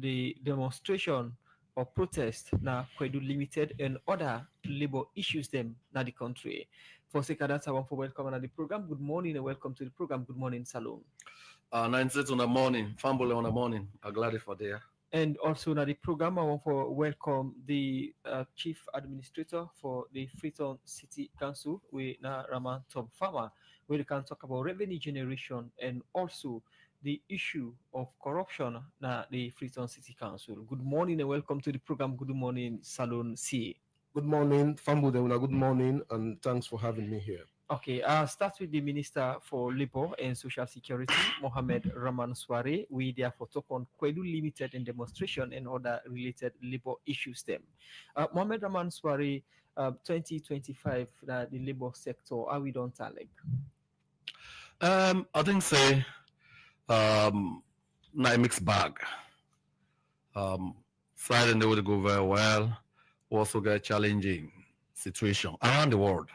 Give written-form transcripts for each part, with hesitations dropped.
the demonstration or protest na Koidu Limited and other labor issues them na the country. For Sekadata, I want to welcome on the program. Good morning and welcome to the program. Good morning, Salon. 9:30 in the morning, Fambule on the morning. I'm glad for there. And also now the program, I want to welcome the Chief Administrator for the Freetown City Council, we na Raman Tom Farmer, where we can talk about revenue generation and also the issue of corruption na the Freetown City Council. Good morning and welcome to the program. Good morning, Salon C. Good morning, Fambudemuna. Good morning, and thanks for having me here. Okay, I'll start with the Minister for Labor and Social Security, Mohamed Rahman Sware. We therefore talk on Koidu Limited and demonstration and other related labor issues. Them, Mohamed Rahman Sware, 2025, the labor sector, are we don't like? I think say, not a mixed bag. Friday they would go very well. Also get challenging situation around the world.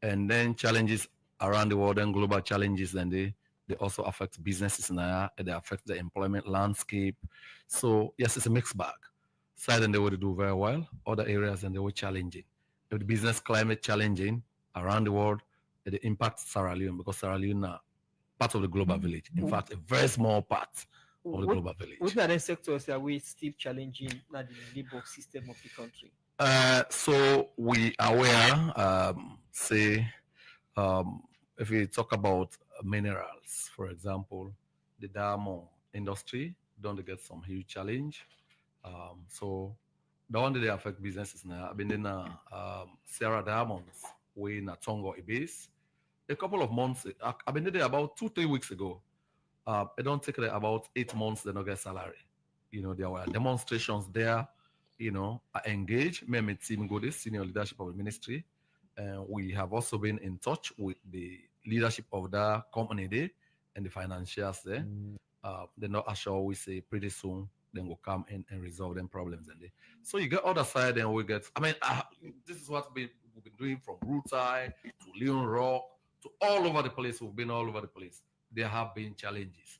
And then challenges around the world and global challenges, and they also affect businesses now, and they affect the employment landscape. So yes, it's a mixed bag. Side and they would do very well, other areas and they were challenging. If the business climate challenging around the world, it impacts Sierra Leone because Sierra Leone are part of the global village. In fact, a very small part of the global village. Which other sectors are we still challenging the labor system of the country? So we are aware, if we talk about minerals, for example, the diamond industry don't get some huge challenge. So the one that they affect businesses now. I've been in Sierra Diamonds, we in a Tongo base. A couple of months, I've been there about 2-3 weeks ago. It don't take about 8 months, they don't get salary. You know, there were demonstrations there. You know, I engage me and my team go this senior leadership of the ministry. And we have also been in touch with the leadership of the company there and the financiers there. They're not assure we say pretty soon then will come in and resolve them problems. And so you get other side and we get, this is what we've been doing from Rutai to Leon Rock to all over the place. We've been all over the place. There have been challenges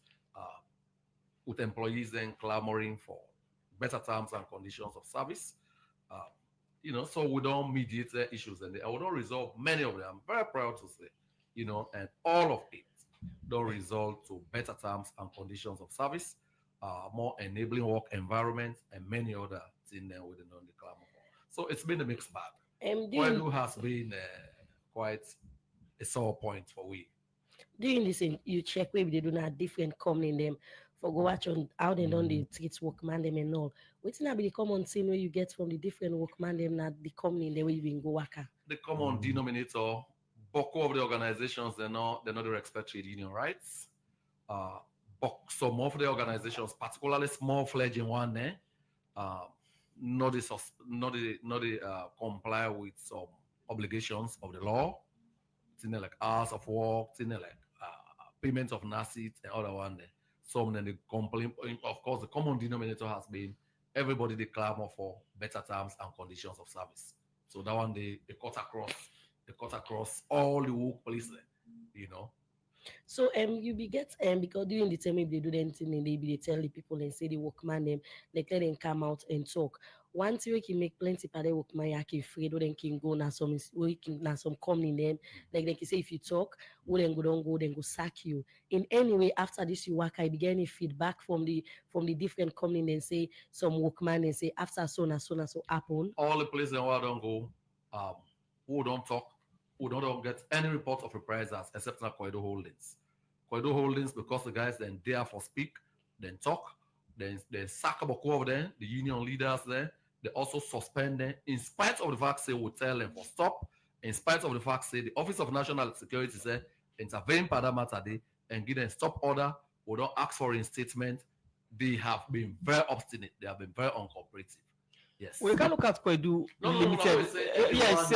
with employees then clamoring for better terms and conditions of service. You know, so we don't mediate the issues and we don't resolve many of them. I'm very proud to say, you know, and all of it don't result to better terms and conditions of service, more enabling work environment, and many other things that we don't declare for. So it's been a mixed bag. Koidu has been quite a sore point for we. Doing this, you check maybe they do not different company in them for go watch on how they done the treat workman them and all. What's not be the common thing where you get from the different workman them not the company in the way you been go worker? The common denominator, bulk of the organizations they not respect trade union rights. But some of the organizations, particularly small fledgling one, not comply with some obligations of the law. Things like hours of work, things like payment of NACIT and other one. Some then the complaint. Of course, the common denominator has been everybody they clamor for better terms and conditions of service. So that one they cut across all the workplaces, you know. So you be get because during the time maybe they do anything and they tell the people and say the workman them like let them come out and talk. Once you can make plenty of the workman you can afraid or then can go now some company them like they can say if you talk we then go sack you. In any way after this you work I began any feedback from the different company and say some workman and say after so happen. All the places where I don't go, who don't talk. We don't get any report of reprisals except in Koidu Holdings. Koidu Holdings, because the guys then there for speak, then talk, then they sack about two of them, the union leaders there, they also suspend them, in spite of the fact say we tell them for stop, in spite of the fact say the Office of National Security say intervene for that matter day and give them stop order, we don't ask for reinstatement. They have been very obstinate, they have been very uncooperative. Yes. We can look at Koidu Limited. Yes.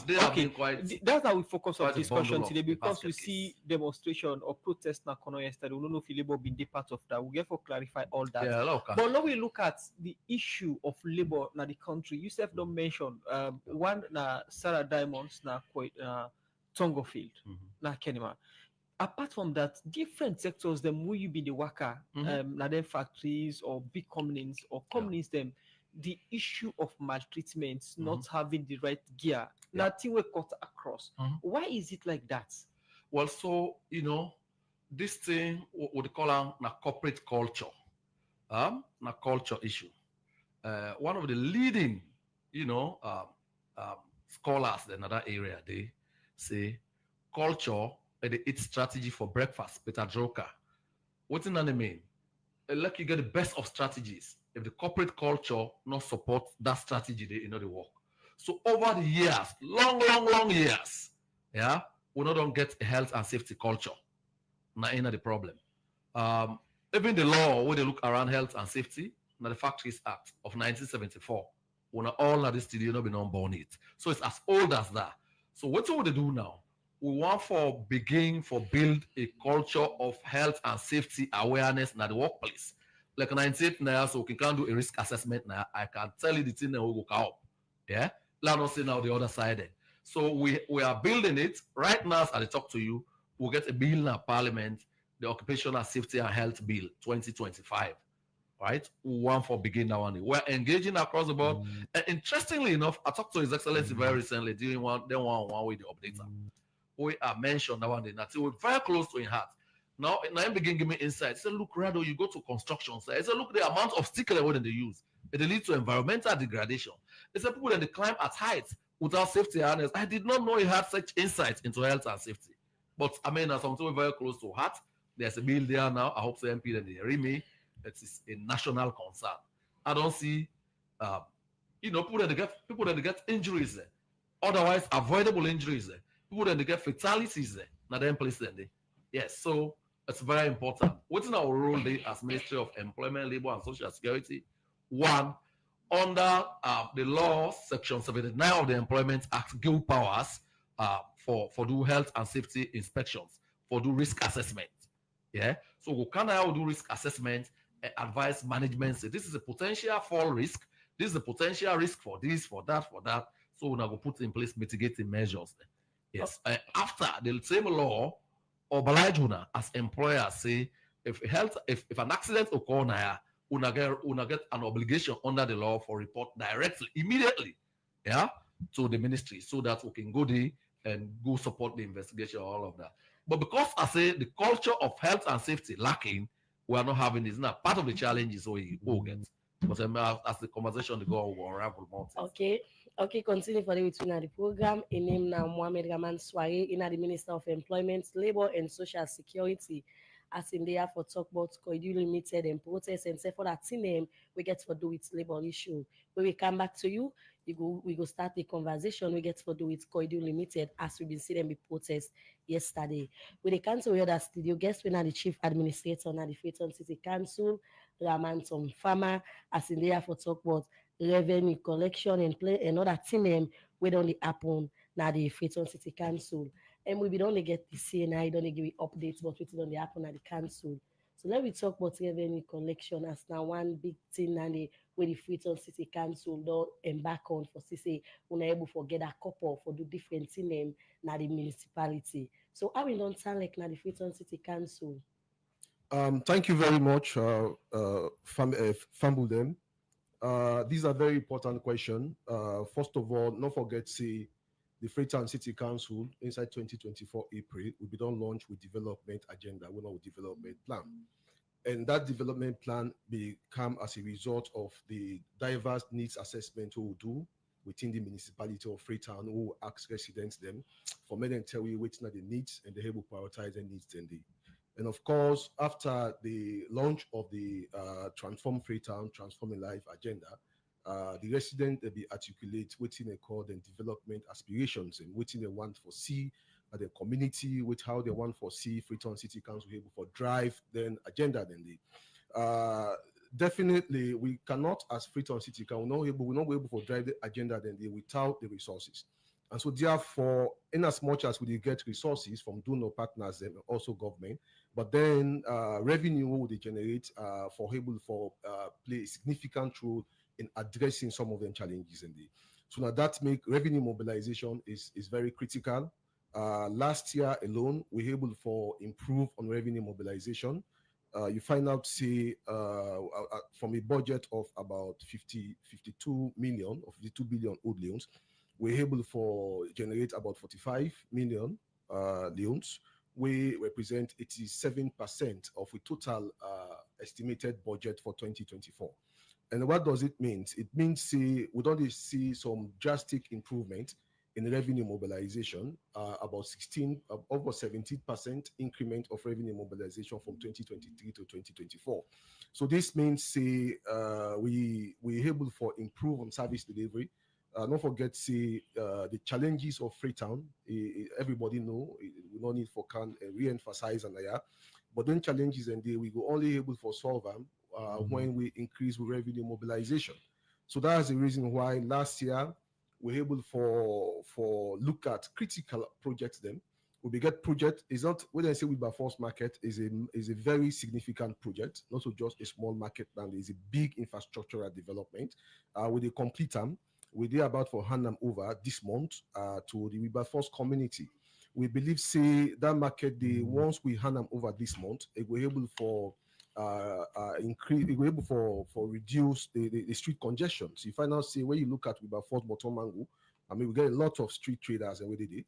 They have been quite. That's how we focus on discussion today because we see demonstration or protest na Kono yesterday. We don't know if labor been the part of that. We get for clarify all that. Yeah, but now we look at the issue of labor na the country. You self don't mention one na Sarah Diamonds na Tongo Field na Kenema. apart from that, different sectors them will you be the worker, like them factories or big companies or Yeah. companies them, the issue of maltreatment, not Mhm. having the right gear, Yeah. nothing we cut across. Mhm. Why is it like that? Well, so this thing would call a corporate culture, a culture issue. One of the leading, scholars in another area, they say culture and its strategy for breakfast. Peter Drucker. What's in that mean? Like you get the best of strategies if the corporate culture not support that strategy, they work. So over the years, long years, yeah, we not don't get a health and safety culture. Not the problem. Um, Even the law where they look around health and safety, now the Factories Act of 1974, when all of this studio not been on it. So it's as old as that. So what do they do now? We want for build a culture of health and safety awareness in the workplace. Like 98 now, so we can do a risk assessment now. I can tell you the thing that will go up. Yeah. Let us see now the other side. So we are building it right now as I talk to you. We'll get a bill in our parliament, the Occupational Safety and Health Bill 2025, right? One for begin that one. We're engaging across the board. And interestingly enough, I talked to His Excellency very recently during one with the updater. We are mentioned that one day. That we're very close to his heart. Now he begin give me insight. He said, look, Rado, you go to construction site. He said, look, the amount of sticker that they use, it leads to environmental degradation. He said, people that they climb at heights without safety harness. I did not know he had such insight into health and safety. But I mean, as something very close to heart, there's a bill there now. I hope the MP and they hear me. It is a national concern. I don't see, people that they get injuries there, otherwise avoidable injuries there, people that they get fatalities there. Now them place there. Yes, so it's very important. What's in our role there as Ministry of Employment, Labor and Social Security? One, under the law, Section 79 of the Employment Act, give powers for do health and safety inspections, for do risk assessment. Yeah, so we can now do risk assessment and advise management. Say this is a potential fall risk. This is a potential risk for this, for that, for that. So we now go put in place mitigating measures. Yes, after the same law, oblige una as employer say if an accident occur now, una get an obligation under the law for report directly, immediately, yeah, to the ministry so that we can go there and go support the investigation, all of that. But because I say the culture of health and safety lacking, we are not having this. Now, part of the challenges we will get. But as the conversation go, we'll unravel more things. Okay, continue for the between the program. In name now Mohamed Raman Sware, in the Minister of Employment, Labor and Social Security. As in there for talk about Koidu Limited and protest and say for that name we get for do with labor issue. When we come back to you, we go start the conversation we get for do with Koidu Limited as we've been seeing them be protest yesterday. With the council we other studio guest we now the chief administrator now the Freetown City Council, Raman Tom Farmer, as in there for talk about revenue collection and play another team name we don't happen now the Freetown City Council. And we don't get the CNI, don't give you updates, but we don't happen at the council. So let me talk about revenue collection as now one big thing and the where the Freetown City Council don't embark on for say we're able to get a couple for the different thing name now the municipality. So how we don't sound like now the Freetown City Council? Thank you very much, Fambulem. These are very important questions. First of all, not forget say the Freetown City Council inside 2024 April will be done launch with development agenda, we know with development plan. And that development plan become as a result of the diverse needs assessment we will do within the municipality of Freetown, who will ask residents them for me and tell you which are the needs and they will prioritize the needs then they. And of course, after the launch of the Transform Freetown, Transforming Life agenda, the resident they be articulate within they call them development aspirations and within they want for see the community with how they want for see Freetown City Council able for drive then agenda then they definitely we cannot as Freetown City Council we're not able to drive the agenda then they without the resources. And so therefore, in as much as we get resources from donor partners and also government, but then revenue will they generate for able for play a significant role in addressing some of them challenges in the. So now that make revenue mobilization is very critical. Last year alone, we able for improve on revenue mobilization. You find out, say, from a budget of about 52 million or 52 billion old loans, we're able for generate about 45 million loans. We represent 87% of the total estimated budget for 2024. And what does it mean? It means, see, we don't see some drastic improvement in revenue mobilization, about 16, over 17% increment of revenue mobilization from 2023 to 2024. So this means, say, we able for improve on service delivery. Don't forget, say, the challenges of Freetown. Everybody know. We don't need for can re-emphasize on that. But then challenges and we go only able for solve them when we increase revenue mobilization. So that's the reason why last year we're able for look at critical projects. Then we get project is not when I say we by force market is a very significant project, not so just a small market plan. It's a big infrastructural development. With the complete term, we did about for hand them over this month to the Wilberforce community. We believe, say, that market day, once we hand them over this month, it will able for increase, it will able for reduce the street congestion. So you find out, say, when you look at Wilberforce Bottom Mango, I mean, we get a lot of street traders and what they did.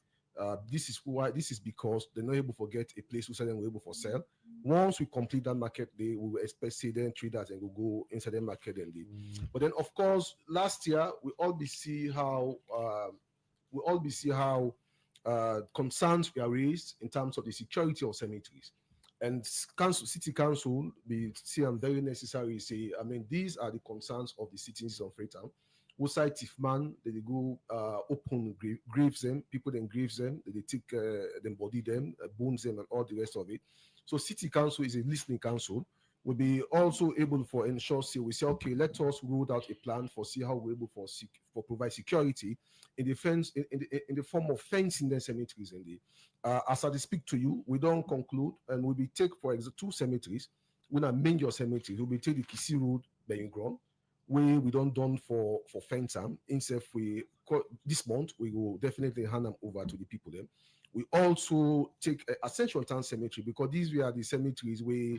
This is why, this is because they're not able to get a place to sell and we're able for sell. Once we complete that market day, we will expect, say, then traders and we'll go inside the market and day. But then, of course, last year we all be see how concerns were raised in terms of the security of cemeteries. And council, city council, we see them very necessary. Say, I mean, these are the concerns of the citizens of Freetown. Who side if man, they go open graves them, people then graves them, they take them body them, bones them, and all the rest of it. So city council is a listening council. Will be also able for ensure, say, we say, okay, let us roll out a plan for see how we're able for provide security in the fence in the form of fencing the cemeteries. In the as I speak to you, we don't conclude, and we will take, for example, 2 cemeteries. When I major cemeteries, we will take the Kisi Road, Being Ground, where we don't done for fence them. Instead, we this month we will definitely hand them over to the people. Then we also take Ascension Town Cemetery, because these were the cemeteries where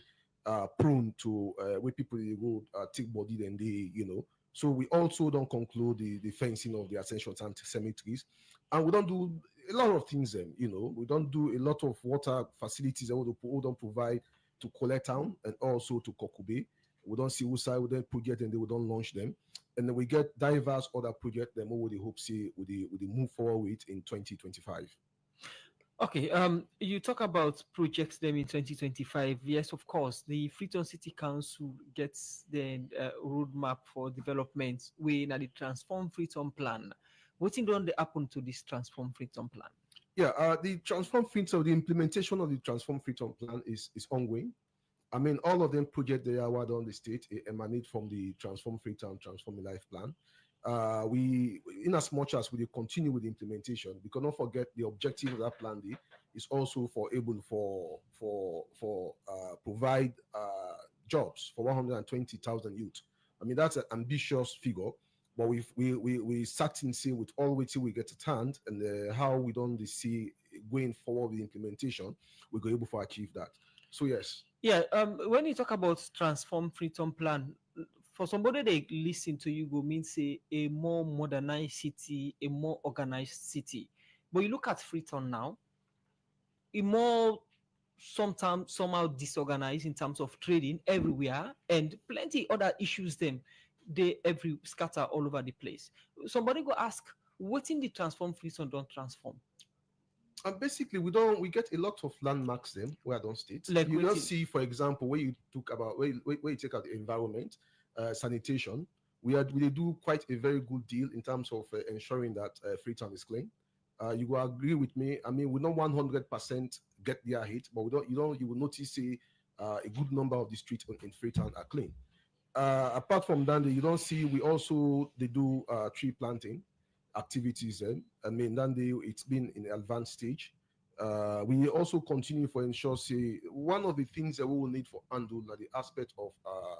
prone to where people they go take body then they, you know. So we also don't conclude the fencing of the Ascension Town cemeteries, and we don't do a lot of things. Then, you know, we don't do a lot of water facilities that we don't provide to Collect Town and also to Kokube. We don't see side with that project and they will don't launch them, and then we get diverse other projects. Then what would they hope see with the move forward with in 2025. Okay, you talk about projects them in 2025. Yes, of course, the Freetown City Council gets the roadmap for development. We now the Transform Freetown plan. What thing don't they happen to this Transform Freetown plan? Yeah, the Transform Freetown, the implementation of the Transform Freetown plan is ongoing. I mean, all of them projects they are on the state emanate from the Transform Freetown, Transform Life plan. We, in as much as we continue with the implementation, because don't forget the objective of that plan D is also for able for provide jobs for 120,000 youth. I mean, that's an ambitious figure, but we certain see with all way till we get it hand, and how we don't see going forward with the implementation, we're going to be able to achieve that. So yes. Yeah, when you talk about Transform Freetown plan, for somebody they listen to you go mean say a more modernized city, a more organized city. But you look at Freetown now, a more sometimes somehow disorganized in terms of trading everywhere, and plenty other issues them they every scatter all over the place. Somebody go ask, what in the Transform Freetown don't transform? And basically, we get a lot of landmarks then where I don't state. Like You don't waiting- see, for example, where you talk about where you take out the environment, sanitation. We do quite a very good deal in terms of ensuring that Freetown is clean. You will agree with me. I mean, we don't 100% get their hit, but you will notice a good number of the streets in Freetown are clean. Apart from that, you don't see they do tree planting activities. Then I mean, then it's been in advanced stage. We also continue for ensure. Say one of the things that we will need for handle are the aspect of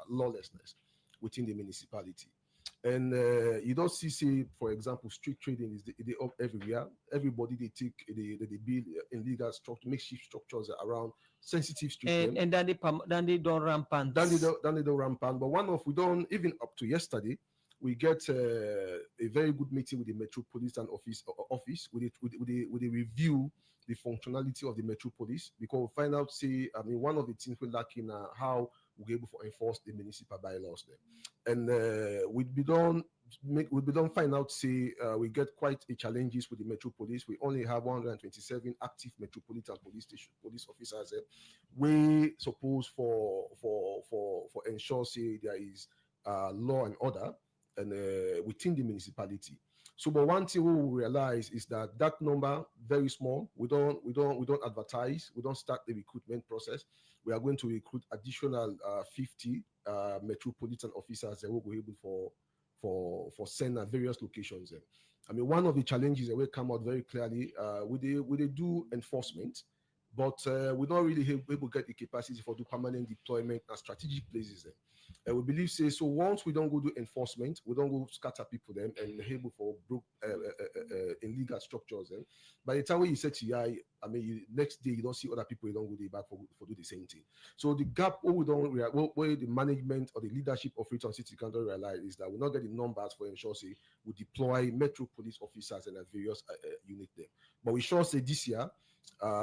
lawlessness within the municipality. And you don't see, say, for example, street trading is they up everywhere. Everybody they take they build illegal structure, makeshift structures around sensitive street them. And then they don't rampant. Then they don't rampant. But one of we don't even up to yesterday, we get a very good meeting with the Metropolitan office with a review the functionality of the Metropolis, because we find out, say, I mean, one of the things we're lacking how we're able to enforce the municipal bylaws there. And we don't find out, say, we get quite a challenges with the Metropolis. We only have 127 active Metropolitan police officers. We suppose for ensure, say, there is law and order and within the municipality. So, but one thing we will realize is that that number very small. We don't advertise. We don't start the recruitment process. We are going to recruit additional 50 metropolitan officers that will be able for send at various locations. I mean, one of the challenges that will come out very clearly, we do enforcement, but we don't really able to get the capacity for do permanent deployment at strategic places. And we believe, say, so once we don't go do enforcement, we don't go scatter people them and able for broke illegal structures. By the time when you say TI, I mean, next day you don't see other people, you don't go back for do the same thing. So the gap we don't where the management or the leadership of Freetown City can don't realize is that we're not getting numbers for ensure, say, we deploy metro police officers and various unit there. But we sure say this year,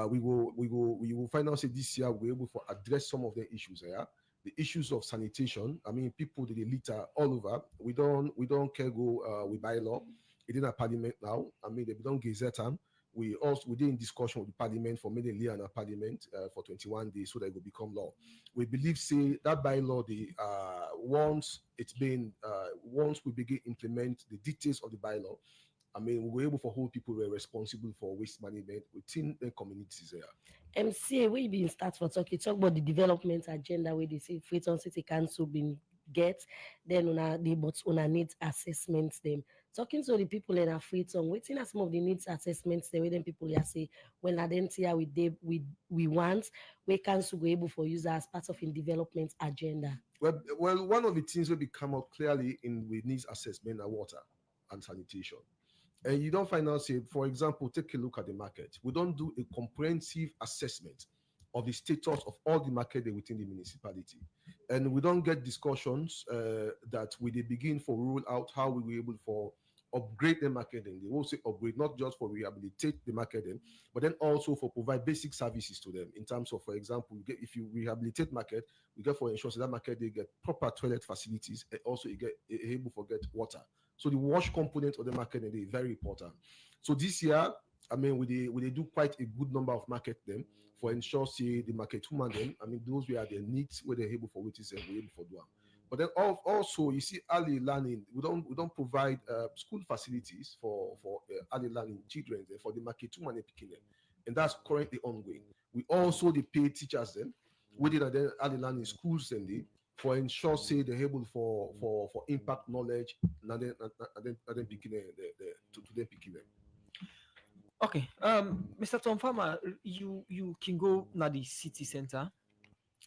we will find out, say, this year we're able to address some of the issues. The issues of sanitation. I mean, people they litter all over. We don't care go we buy law. It in a parliament now. I mean, they don't gazette them. We did in discussion with the parliament for many years in a parliament for 21 days so that it will become law. We believe, say, that bylaw, the once we begin implement the details of the bylaw, I mean, we were able to hold people who are responsible for waste management within the communities there. MCA, we been start for talk about the development agenda where they say Freetown City Council been get, then una needs assessments them. Talking to the people in a Freetown, waiting at some of the needs assessments the way then people here say, well, identity we want, we council be able for use as part of in development agenda. Well, one of the things will become out clearly in with needs assessment are water and sanitation. And you don't find out, say, for example, take a look at the market. We don't do a comprehensive assessment of the status of all the market within the municipality. And we don't get discussions that we begin for rule out how we were able for upgrade the marketing. They will say upgrade, not just for rehabilitate the marketing, but then also for provide basic services to them in terms of, for example, if you rehabilitate market, we get for ensure that market they get proper toilet facilities and also you get able to get water. So the wash component of the marketing is very important. So this year, I mean, we do quite a good number of market them for ensure, say, the market woman them. I mean, those were their needs where they're able for which is we're able for do. But then also you see early learning. We don't provide school facilities for early learning children for the market woman picking them, and that's currently ongoing. We also they pay teachers them within the early learning schools and they for ensure, say, they're able for impact knowledge and then picking them to them picking them. Okay, Mr. Tom Farmer, you can go na the city center.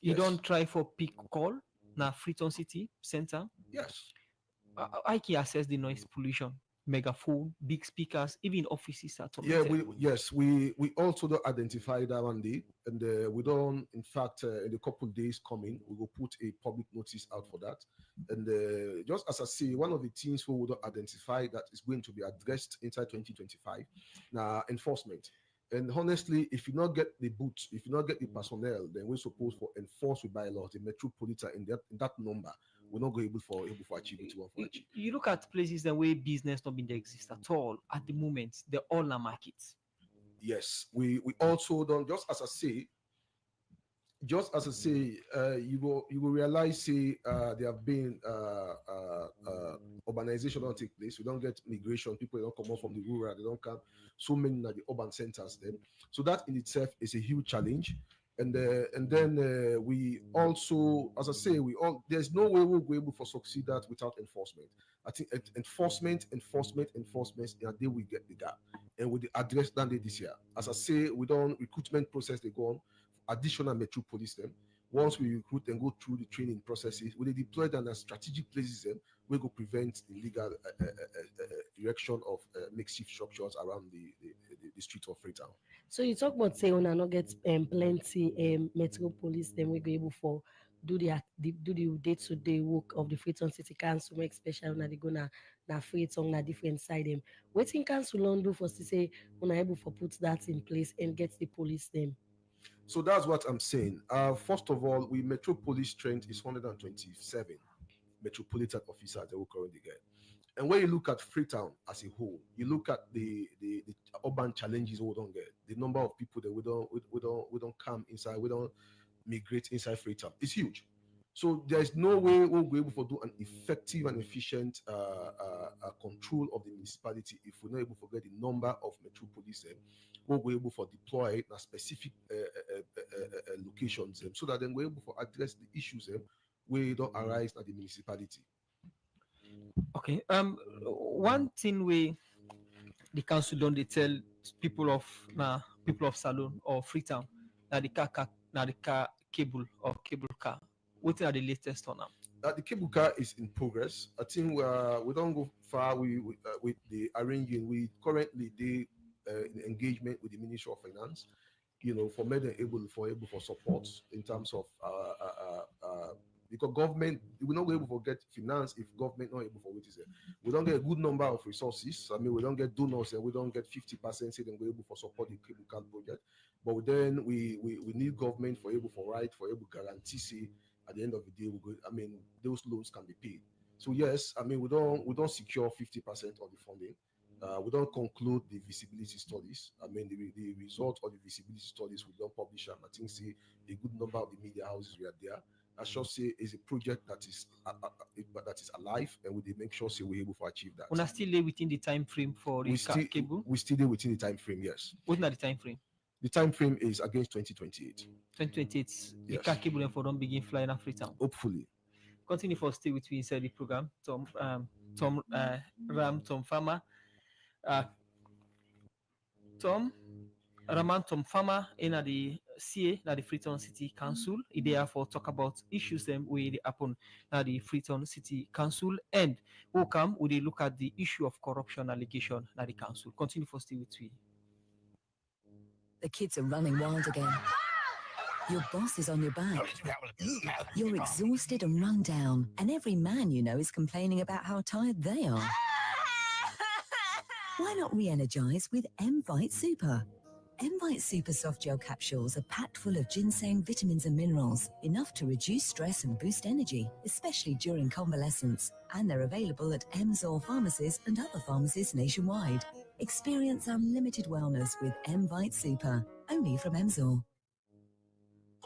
You Yes. don't try for pick call na Freetown City Center. Yes. I can assess the noise pollution, megaphone, big speakers, even offices at all. Yeah, we also don't identify that one day, and we don't. In fact, in a couple of days coming, we will put a public notice out for that. And just as I say, one of the things we would identify that is going to be addressed inside 2025, now enforcement. And honestly, if you not get the boots, if you not get the personnel, then we're supposed to enforce with bylaws the metropolitan in that number. We're not going able for achieve it. You look at places the way business not been there exist at all at the moment. They're all na markets. Yes, we also don't, just as I say, you will realize, say, there have been urbanization don't take place. We don't get migration. People don't come out from the rural. They don't come so many at the urban centers. Then, so that in itself is a huge challenge. And then we also, as I say, there's no way we'll be able to succeed that without enforcement. I think enforcement, and then we get the gap. And we address that this year. As I say, we don't recruitment process they go on, additional metro police them. Once we recruit and go through the training processes, we deploy them at strategic places we go prevent illegal erection of makeshift structures around the street of Freetown. So you talk about say una not get plenty metropolis, then we go able for do the day-to-day work of the Freetown City Council, make special na they go na Freetown na different side them. Waiting council on do for to say una able for put that in place and get the police them. So that's what I'm saying. First of all, we metropolis strength is 127 metropolitan officers that we currently get. And when you look at Freetown as a whole, you look at the urban challenges we don't get, the number of people that we don't come inside, we don't migrate inside Freetown. It's huge. So there's no way we'll be able to do an effective and efficient control of the municipality if we're not able to get the number of metropolis we'll be able to deploy a specific locations so that then we're able to address the issues where don't arise at the municipality. Okay. One thing we the council don't they tell people of Salone or Freetown that the car cable or cable car. What are the latest on them? The cable car is in progress. I think we don't go far with the arranging. We currently in engagement with the Ministry of Finance, for made able for support in terms of because government we not able to get finance if government not able for what is it. We don't get a good number of resources. I mean, we don't get donors and we don't get 50% say then we're able for support the cable car project. But then we need government for able for right for able guarantee say at the end of the day those loans can be paid. So yes, we don't secure 50% of the funding. We don't conclude the visibility studies. The result of the visibility studies we don't publish them. I think say a good number of the media houses were there. I should say is a project that is alive, and we make sure say we're able to achieve that. We're still there within the time frame for the cable. We still there within the time frame. Yes. What's not the time frame? The time frame is against 2028. 2028. Yes. The car cable and for don't begin flying in Freetown. Hopefully. Continue for stay with me inside the program. Tom Farmer. Tom Farmer in the CA, na the Freetown City Council. He therefore talk about issues them where they happen at the Freetown City Council, and who come we look at the issue of corruption allegation at the council. Continue for stay with me. The kids are running wild again. Your boss is on your back. You're exhausted and run down, and every man you know is complaining about how tired they are. Why not re-energize with M-Vite Super? M-Vite Super Soft Gel capsules are packed full of ginseng, vitamins and minerals, enough to reduce stress and boost energy, especially during convalescence. And they're available at Emzor pharmacies and other pharmacies nationwide. Experience unlimited wellness with M-Vite Super, only from Emzor.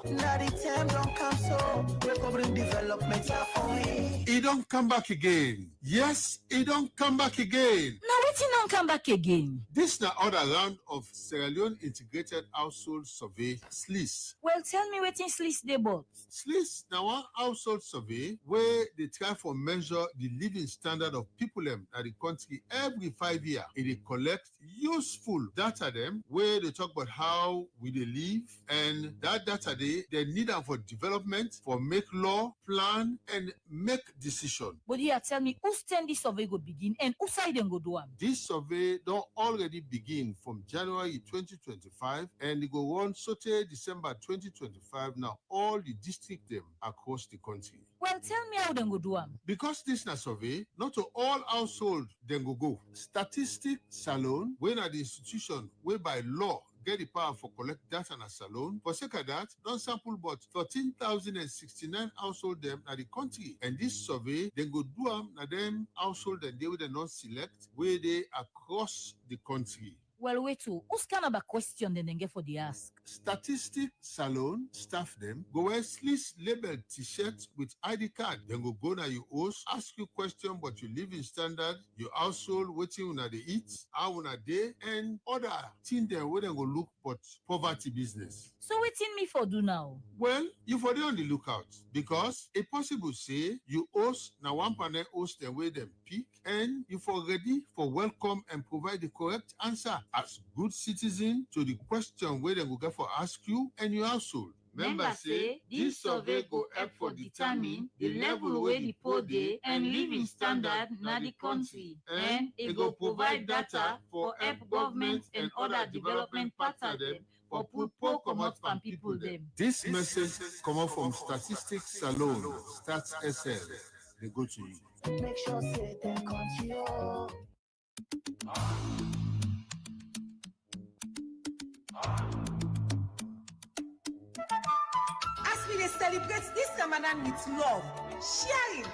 Now the time don't come, so we're covering development for me. It don't come back again. Yes, it don't come back again. Now waiting don't come back again. This na other round of Sierra Leone Integrated Household Survey, SLIS. Well, tell me waiting SLIS they bought. SLIS na one household survey where they try for measure the living standard of people them at the country every 5 years. They collect useful data them where they talk about how we they live, and that data they need them for development, for make law, plan, and make decision. But here tell me who's time this survey go begin and who side them go do them? This survey don't already begin from January 2025 and it go on Saturday, December 2025. Now all the district them across the country. Well, tell me how them go do them. Because this na survey, not to all household then go. Statistic Salone, when at the institution whereby law get the power for collect data in a salon. For sake of that, don't sample but 13,069 household them at the country. And this survey, then go do them na them household and they will not select where they across the country. Well, wait too. Who's kind of a question then get for the ask? Statistic Salon staff them go wear SLIS labeled t-shirts with ID card. Then go na your host, ask you question about your living standard, your household, what you una they eat, how una day, and other thing there where they go look but poverty business. So waiting me for do now? Well, you for there on the lookout because it possible say you host na one panel host them where them pick and you for ready for welcome and provide the correct answer as good citizen to the question where they will get for ask you and your household. Members say this survey go help for determine the level where the poor dey and living standard na the country, and it go provide data for help government and other development partner dem for put poor comot from people dem. This message comot from Statistics Salon, Stats SL. They go to you. Make sure say them country oh. As we dey celebrate this Ramadan with love, sharing,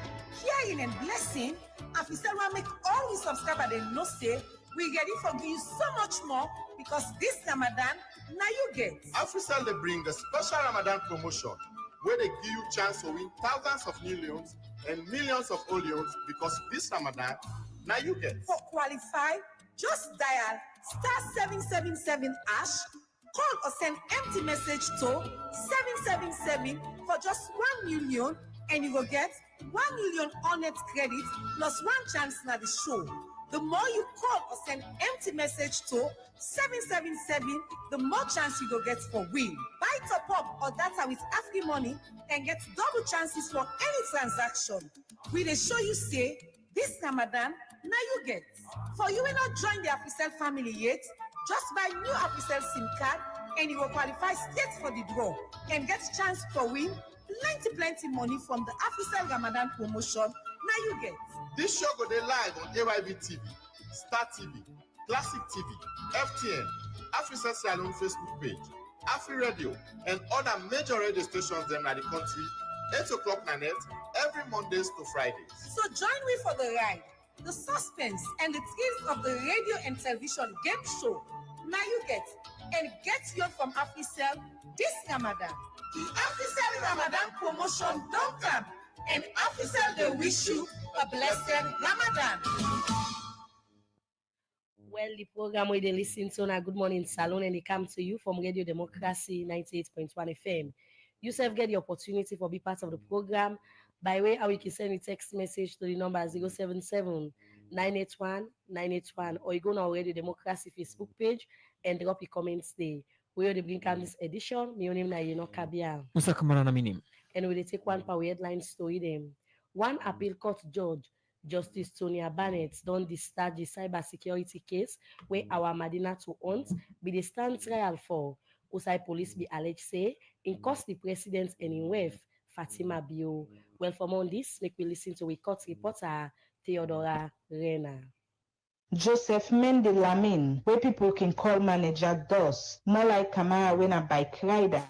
caring, and blessing, Afisel will make all we subscribers dem know say we ready for give you so much more because this Ramadan now you get. Afisel they bring a special Ramadan promotion where they give you chance to win thousands of millions and millions of audios because this Ramadan now you get. For qualify, just dial *777# call or send empty message to 777 for just 1 million and you will get 1 million honest credit plus one chance na the show. The more you call or send empty message to 777, the more chance you will get for win. Buy top up or data with Afri money and get double chances for any transaction. We dey show you say this Ramadan now you get. For you will not join the Afrisel family yet, just buy new Afrisel SIM card and you will qualify straight for the draw and get chance for win plenty money from the Afrisel Ramadan promotion. Now you get. This show go dey live on AYB TV, Star TV, Classic TV, FTN, Afrisel Salon Facebook page, Afri Radio, and other major radio stations them in the country. 8 o'clock na net every Mondays to Fridays. So join me for the ride, the suspense, and the thrills of the radio and television game show. Now you get, and get yours from Afrisel this Ramadan. The Afrisel Ramadan promotion don't come, and Afrisel they wish you a blessed Ramadan. Well, the program where they listen to na Good Morning Salon and they come to you from Radio Democracy 98.1 FM. You self get the opportunity for be part of the program by way how you can send a text message to the number 077 981 981 or you go on our Radio Democracy Facebook page and drop your comments there. We will bring come this edition. My name is Kabia. Musa Kamara na minim. And we will take one power headline story them. One appeal court judge, Justice Tonya Barnett, don't discharge the cybersecurity case where our Madina to hunt be the stand trial for. Usai police be alleged say in cost the president and in wife Fatima Bio. Well, from on this, make we listen to a court reporter Theodora Rena. Joseph Mende Lamin, where people can call manager does, not like Kamara when a bike rider.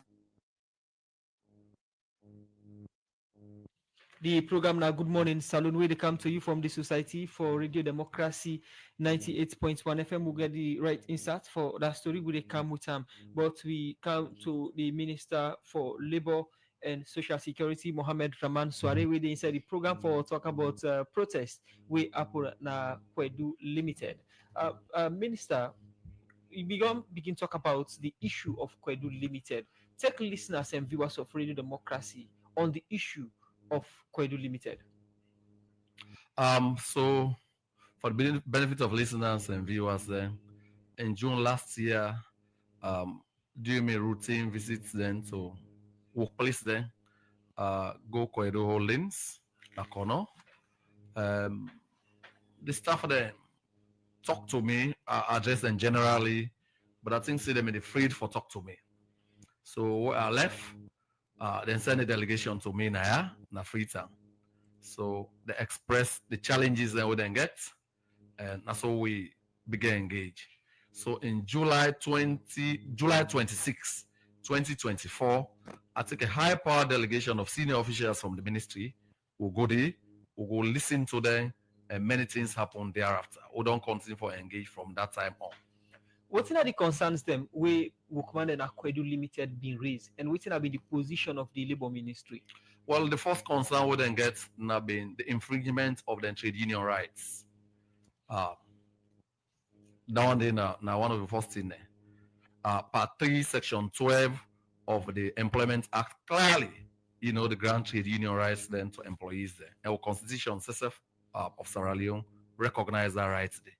The program now Good Morning Salon where they come to you from the Society for Radio Democracy 98.1 FM. We'll get the right insert for that story where they come with but we come to the Minister for Labour and Social Security, Mohammed Rahman Soare, where they inside the program for talk about protest we happen na Koidu Limited. Minister, we begin talk about the issue of Koidu Limited. Take listeners and viewers of Radio Democracy on the issue of Koidu Limited. So for the benefit of listeners and viewers, in June last year, during my routine visits then to workplace then, go Koidu Holdings, Nakono. The staff there talk to me, address them generally, but I think see them in the afraid for talk to me. So I left. Then send a delegation to me na Freetown. So they express the challenges they would then get, and that's how we began engage. So in July 26, 2024, I take a high-power delegation of senior officials from the ministry. We'll go there, we'll go listen to them, and many things happen thereafter. We don't continue for engage from that time on. What are the concerns them we Workman and Koidu Limited being raised, and what have been the position of the Labour Ministry? Well, the first concern we then get now been the infringement of the trade union rights. That one day now one of the first thing there. Part 3, Section 12 of the Employment Act clearly, the grant trade union rights then to employees there. Our Constitution, CSF of Sierra Leone, recognize that rights there.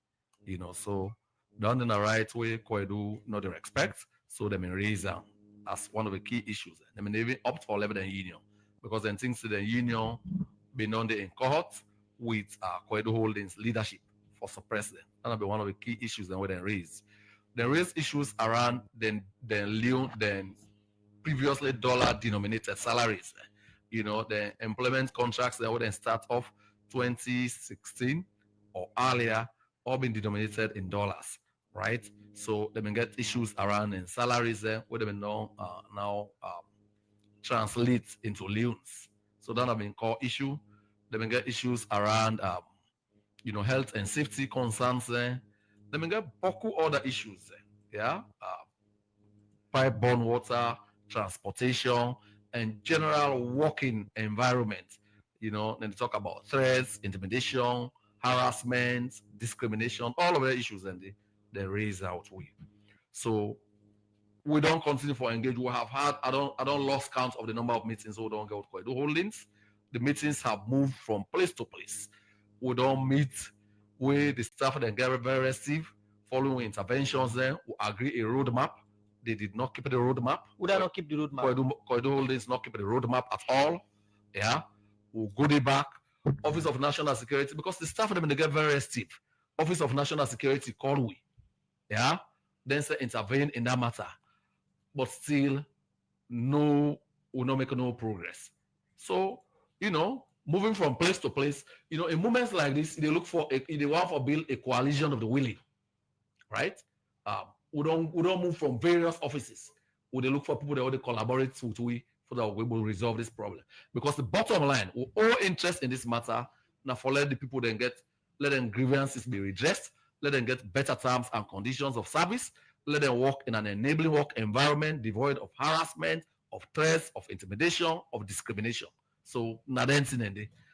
So done in the right way, Koidu not the respect, so they may raise down. as one of the key issues. I mean, they even opt for level and union because then things to the union been on the in cohort with Koidu Holdings leadership for suppress them. That'll be one of the key issues that we then raise. Then raise issues around then previously dollar denominated salaries. You know, the employment contracts that would then start off 2016 or earlier, all been denominated in dollars, right? So they may get issues around in salaries there, where they may now translate into leons. So that have been core issue. They may get issues around, health and safety concerns there. They may get boku other issues there, yeah? Pipe-borne water, transportation, and general working environment. You know, then they talk about threats, intimidation, harassment, discrimination, all of the issues and they raise out with. So we don't continue for engage. We have had I don't lost count of the number of meetings we don't get with Koidu Holdings. The meetings have moved from place to place. We don't meet with the staff that get very restive, following interventions there. We agree a roadmap. They did not keep the roadmap. Would I not keep the roadmap? Koidu Holdings not keep the roadmap at all. Yeah. We'll go there back. Office of National Security, because the staff of them they get very restive. Office of National Security called we. Yeah. Then say intervene in that matter. But still, we'll not make no progress. So, moving from place to place, in moments like this, they look for they want to build a coalition of the willing, right? We don't move from various offices. We look for people that want to collaborate with we so that we will resolve this problem. Because the bottom line, we're all interested in this matter. Now, for let the people let them grievances be redressed, let them get better terms and conditions of service, let them work in an enabling work environment devoid of harassment, of threats, of intimidation, of discrimination. So,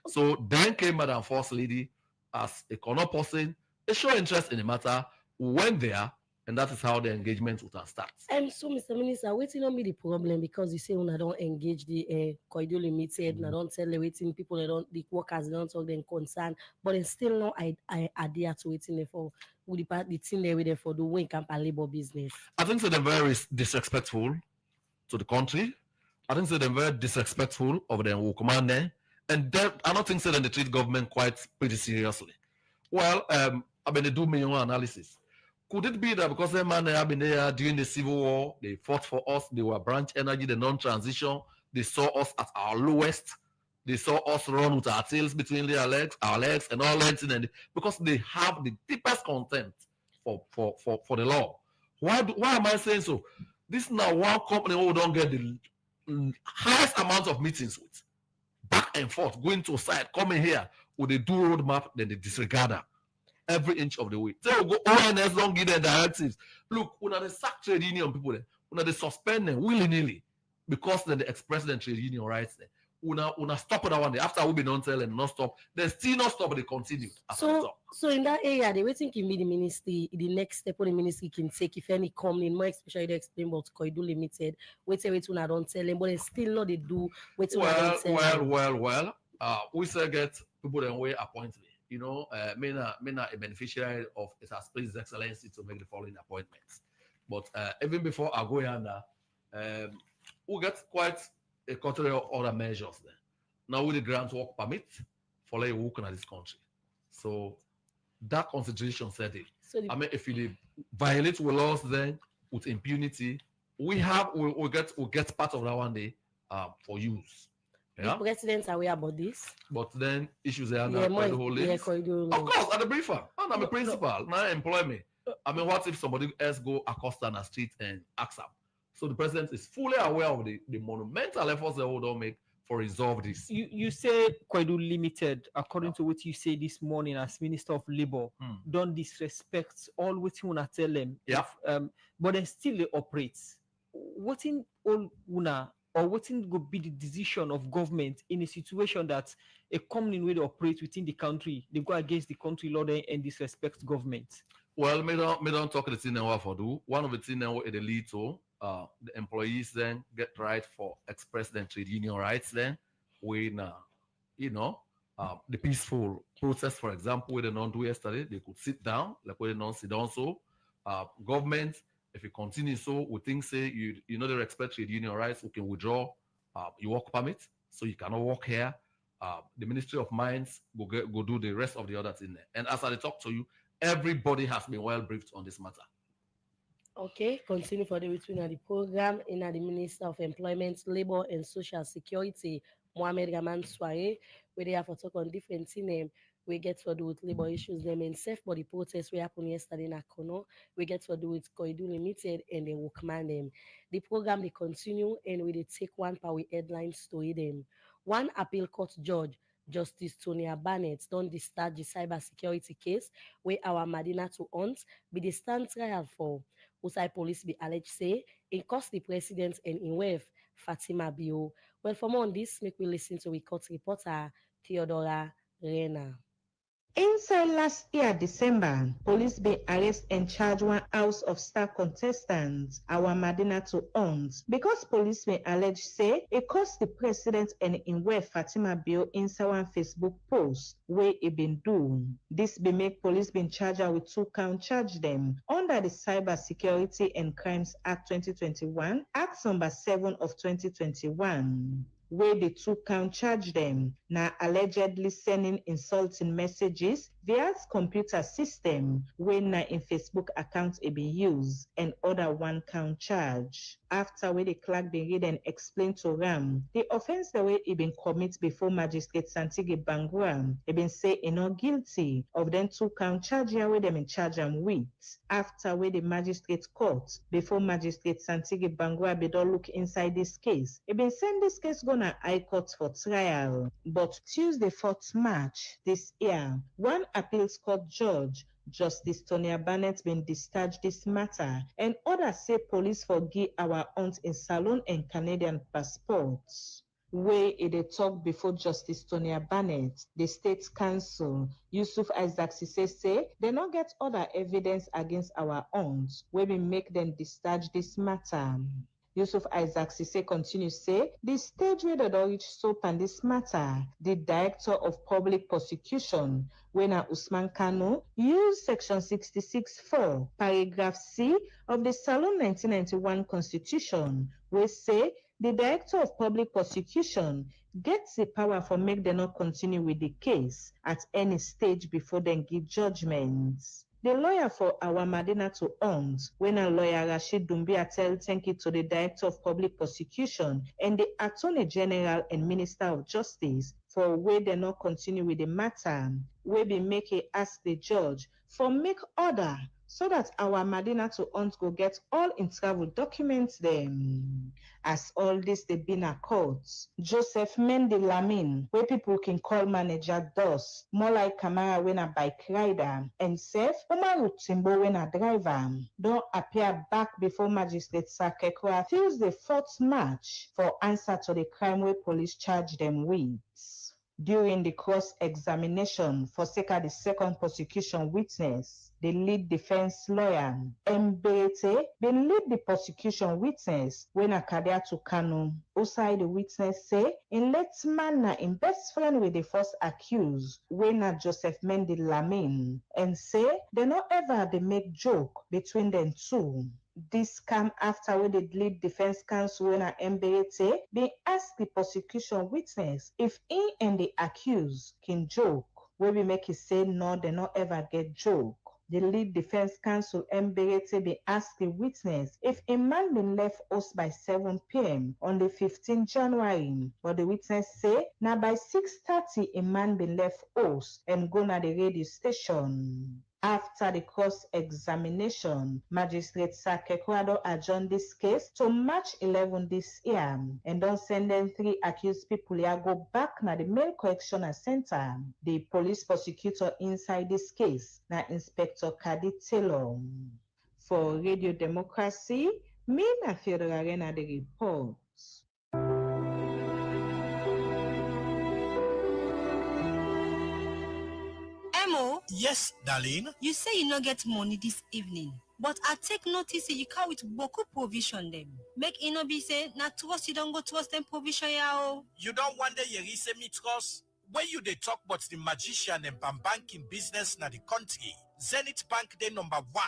so then came Madam First Lady as a corner person, a show interest in the matter, went there, and that is how the engagement would start. So, Mr. Minister, waiting on me the problem because you say when I don't engage the Koidu Limited, and I don't tell the waiting people, the workers don't talk them concern, but it's still not I adhere to waiting for the team there with for the wing camp and labor business. I think so they're very disrespectful to the country. I think so they're very disrespectful of the command there, and I don't think so that they treat government quite pretty seriously. Well, they do my own analysis. Could it be that because the man have been there during the Civil War, they fought for us, they were branch energy, the non-transition, they saw us at our lowest, they saw us run with our tails between our legs, and all that, and because they have the deepest contempt for the law. Why am I saying so? This is now one company who don't get the highest amount of meetings with, back and forth, going to a site, coming here, with they do roadmap, then they disregard her every inch of the way. So go ONS don't give them directives. Look, when they sack trade union people there, when they suspend them willy-nilly because then they express their trade union rights there. When stop that one day, after we been on tell and not stop, they still not stop, they continue. So in that area, they waiting can be the ministry, the next step what the ministry can take, if any coming, more especially they explain about Koidu Limited, wait when I don't tell them, but they still not they do wait when I don't tell them. Well, we still get people that way appointed. May not a beneficiary of it has pleased His Excellency to make the following appointments. But even before I go yonder, we get quite a country of other measures there. Now with the grant work permit for like working in this country. So that consideration said it. So if you violate the laws then with impunity, we get part of that one day for use. Yeah? The presidents are aware about this. But then issues are not the whole list. Of course, at the briefer. And I'm a principal. Now employ me. What if somebody else go across on the street and ask them? So the president is fully aware of the monumental efforts that we don't make for resolve this. You say Koidu Limited, according to what you say this morning as Minister of Labour, don't disrespect all what you wanna tell them. Yeah. But then still they operate. What in all una or what will be the decision of government in a situation that a company will operate within the country, they go against the country law and disrespect government? Well, me don't talk the thing now for do. One of the things now it lead to the employees then get right for express their trade union rights then when the peaceful protest, for example, we did not do yesterday, they could sit down, like we did not sit down. So government If you continue so, we think say you know the respect trade union rights, we can withdraw your work permit, so you cannot work here. The Ministry of Mines go do the rest of the others in there. And as I talk to you, everybody has been well briefed on this matter. Okay, continue for the between the program in the Minister of Employment, Labour and Social Security, Mohamed Raman Soare, where they have to talk on different things. We get to do with labor issues them and safe body protests we happened yesterday in Akono. We get to do with Koidu Limited and the workman them. The program they continue and we take one power headline story them. One appeal court judge, Justice Tonia Barnett, don't discharge the cyber security case where our Madina to hunt be the stand trial for. Usai police be alleged say it cost the president and in wife Fatima Bio. Well, for more on this, make we listen to we court reporter Theodora Rena. Inside last year, December, police bin arrest and charge one House of Star contestant, our Madina to Ons, because police bin allege say it cost the president and in wife Fatima Bio inside one Facebook post where it been do. This be make police bin charge her with 2 count charge them under the Cyber Security and Crimes Act 2021, Act number 7 of 2021. Where the 2 count charge them now allegedly sending insulting messages via computer system when na in Facebook account it be used, and other 1 count charge. After where the clerk been read and explain to Ram the offense the way it been commit before Magistrate Santigi Bangura, it been say he not guilty of them 2 count charge here where them in charge am with. After where the magistrate court before Magistrate Santigi Bangura be don't look inside this case, it been send this case gonna High Court for trial. But Tuesday 4th March this year, one appeals court judge, Justice Tonia Barnett, been discharged this matter, and others say police forgive our aunt in Salon and Canadian passports. Where it talk before Justice Tonia Barnett, the State Council, Yusuf Isaac say they not get other evidence against our aunt, where we make them discharge this matter. Yusuf Isaac Sise continues say the stage where the reach soap and this matter, the Director of Public Prosecution, when Usman Kano, used Section 66(4), Paragraph C of the Salon 1991 Constitution, where say the Director of Public Prosecution gets the power for make them not continue with the case at any stage before they give judgments. The lawyer for our Madina to Ons, when a lawyer Rashid Dumbia tell thank you to the Director of Public Prosecution and the Attorney General and Minister of Justice for where they not continue with the matter, where be make it ask the judge for make order so that our Madina to Ons go get all in travel documents them. As all this they been a court, Joseph Mendy Lamin, where people can call manager DOS, more like Kamara when a bike rider, and Seth Umaru Timbo when a driver, don't appear back before Magistrate Sakekwa Tuesday 4th March for answer to the crime where police charge them with. During the cross-examination for sake of the second prosecution witness, the lead defense lawyer, Mbete, been lead the prosecution witness when Akadia to Kanu. Also, the witness say, in late man na in best friend with the first accused, when Joseph Mendy Lamin, and say, they not ever they make joke between them two. This come after when the lead defense counsel when Mbete they ask the prosecution witness if he and the accused can joke. Where we make it say no, they not ever get joke. The lead defense counsel Mbete be ask the witness if a man been left us by 7 p.m. on the 15th January, but the witness say now by 6:30 a man been left us and go na the radio station. After the cross-examination, Magistrate Sakekwado adjourned this case to March 11 this year and don't send them 3 accused people here go back na the main correctional center. The police prosecutor inside this case na Inspector Kadi Taylor. For Radio Democracy, me na Theodora Rena the report. Emo? Yes, darling. You say you no get money this evening, but I take notice say you come with boku provision them. Make it no be say, na trust you don't go trust them provision ya. You don't wonder you say me trust? When you they talk about the magician and banking business na the country, Zenith Bank they number 1.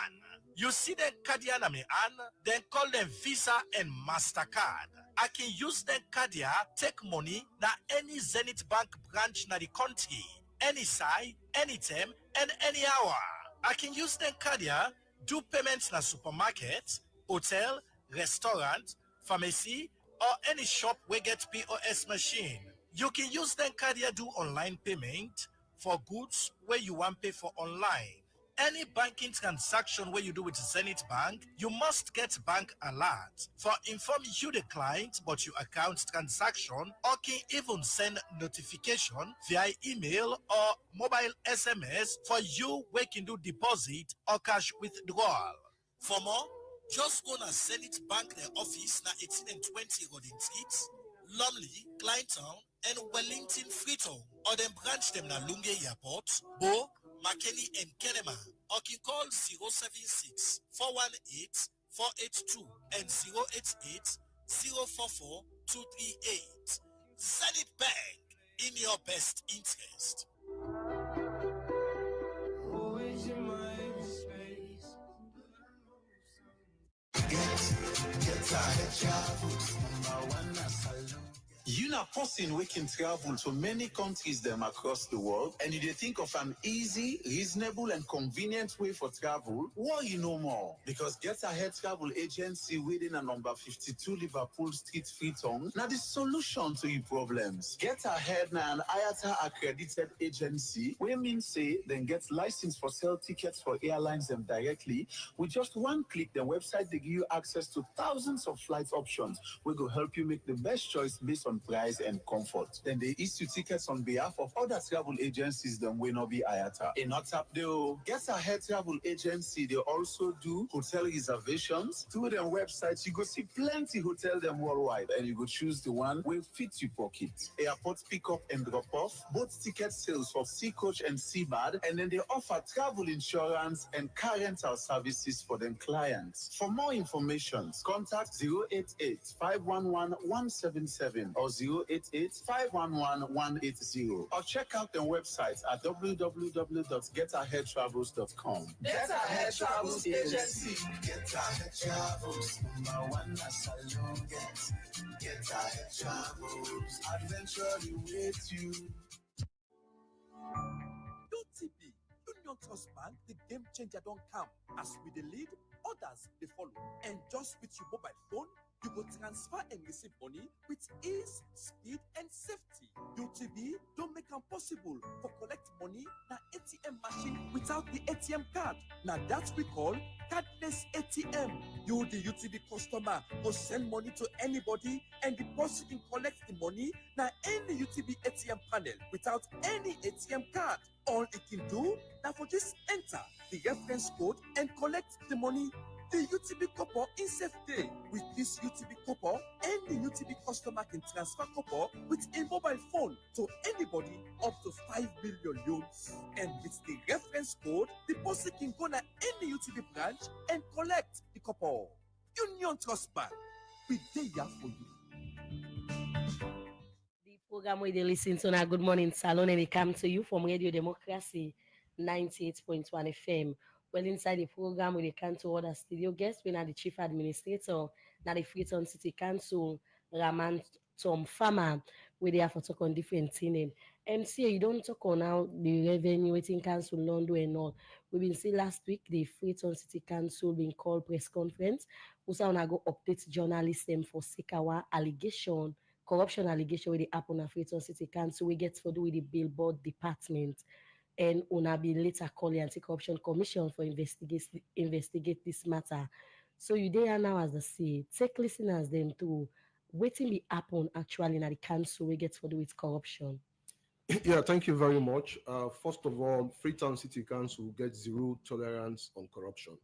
You see them Cardia na me an, then call them Visa and MasterCard. I can use them Cardia, take money na any Zenith Bank branch na the country, any side, anytime, and any hour. I can use them Cardia, do payments na supermarket, hotel, restaurant, pharmacy, or any shop where get POS machine. You can use them Cardia do online payment for goods where you want pay for online. Any banking transaction where you do with Zenith Bank, you must get bank alert for inform you the client about your account transaction, or can even send notification via email or mobile SMS for you where can do deposit or cash withdrawal. For more, just go to Zenith Bank their office na 18 and 20 Rodin Street, Lumley, Kleintown, and Wellington Freetown, or them branch them na Lunge Airport, Bo, Makeni and Kenema, or can call 076 418 482 and 088 044 238. Zenith Bank, in your best interest. Always in my space. Get ahead, travels. Number one, salon. You know, person we can travel to many countries them across the world, and if you think of an easy, reasonable, and convenient way for travel, worry no more. Because Get Ahead Travel Agency within a number 52 Liverpool Street, Freetown, now the solution to your problems. Get Ahead now an IATA accredited agency, we mean say then get license for sell tickets for airlines them directly. With just one click, the website they give you access to thousands of flight options. We go help you make the best choice based on price and comfort. Then they issue tickets on behalf of other travel agencies that will not be IATA. And not up there. Get Ahead Travel Agency, they also do hotel reservations. Through their websites, you go see plenty hotel them worldwide, and you go choose the one will fit your pocket. Airport pickup and drop off, both ticket sales for Sea Coach and Seabird, and then they offer travel insurance and car rental services for them clients. For more information, contact 088 511 177 or 088-511-180, or check out their website at www.getaheadtravels.com. Get Ahead Travels Agency. Get Ahead Travels. Number one, salon. Get Ahead Travels. Adventure awaits you. UTB, Union Trust Bank, the game changer don't come. As we the lead, others they follow. And just with your mobile phone, you go transfer and receive money with ease, speed, and safety. UTB don't make it possible for collect money na ATM machine without the ATM card. Now that we call cardless ATM. You, the UTB customer, go send money to anybody and deposit and collect the money na any UTB ATM panel without any ATM card. All it can do now for just enter the reference code and collect the money. The UTB copper in safe day. With this UTB copper, any UTB customer can transfer copper with a mobile phone to anybody up to 5 billion loans. And with the reference code, the person can go to any UTB branch and collect the copper. Union Trust Bank, we there for you. The program where they listen to now, Good Morning Salon, and it come to you from Radio Democracy 98.1 FM. Well, inside the program, we can to other studio guests. We are the Chief Administrator, now the Freetown City Council, Raman Tom Farmer. We there for talk on different things. And see, you don't talk on now the revenue waiting council London and all. We've been see last week the Freetown City Council being called press conference. We also wanna go update journalists them for Sikawa allegation, corruption allegation with the happen at Freetown City Council. We get to do with the billboard department. And una be later call the Anti-Corruption Commission for investigate this matter. So you there now as the say, take listeners them to waiting be happen actually in the council we get to do with corruption. Yeah, thank you very much. First of all, Freetown City Council gets zero tolerance on corruption.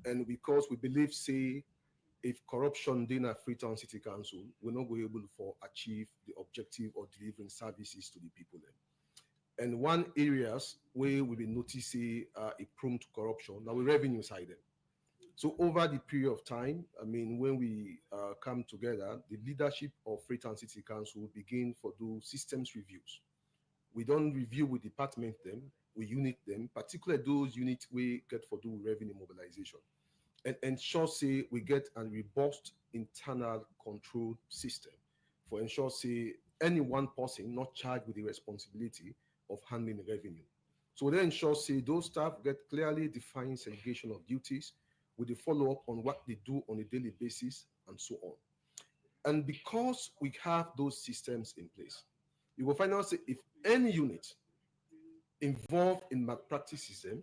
And because we believe, say, if corruption in a Freetown City Council, we're not going to be able to achieve the objective of delivering services to the people then. And one areas where we've been noticing a prone to corruption, now we revenue side them. So over the period of time, I mean, when we come together, the leadership of Freetown City Council begin for do systems reviews. We don't review with department them, we unit them, particularly those units we get for do revenue mobilization, and ensure say we get a robust internal control system for ensure say any one person not charged with the responsibility of handling the revenue. So then ensure say those staff get clearly defined segregation of duties with the follow-up on what they do on a daily basis and so on. And because we have those systems in place, you will find out say if any unit involved in malpractice system,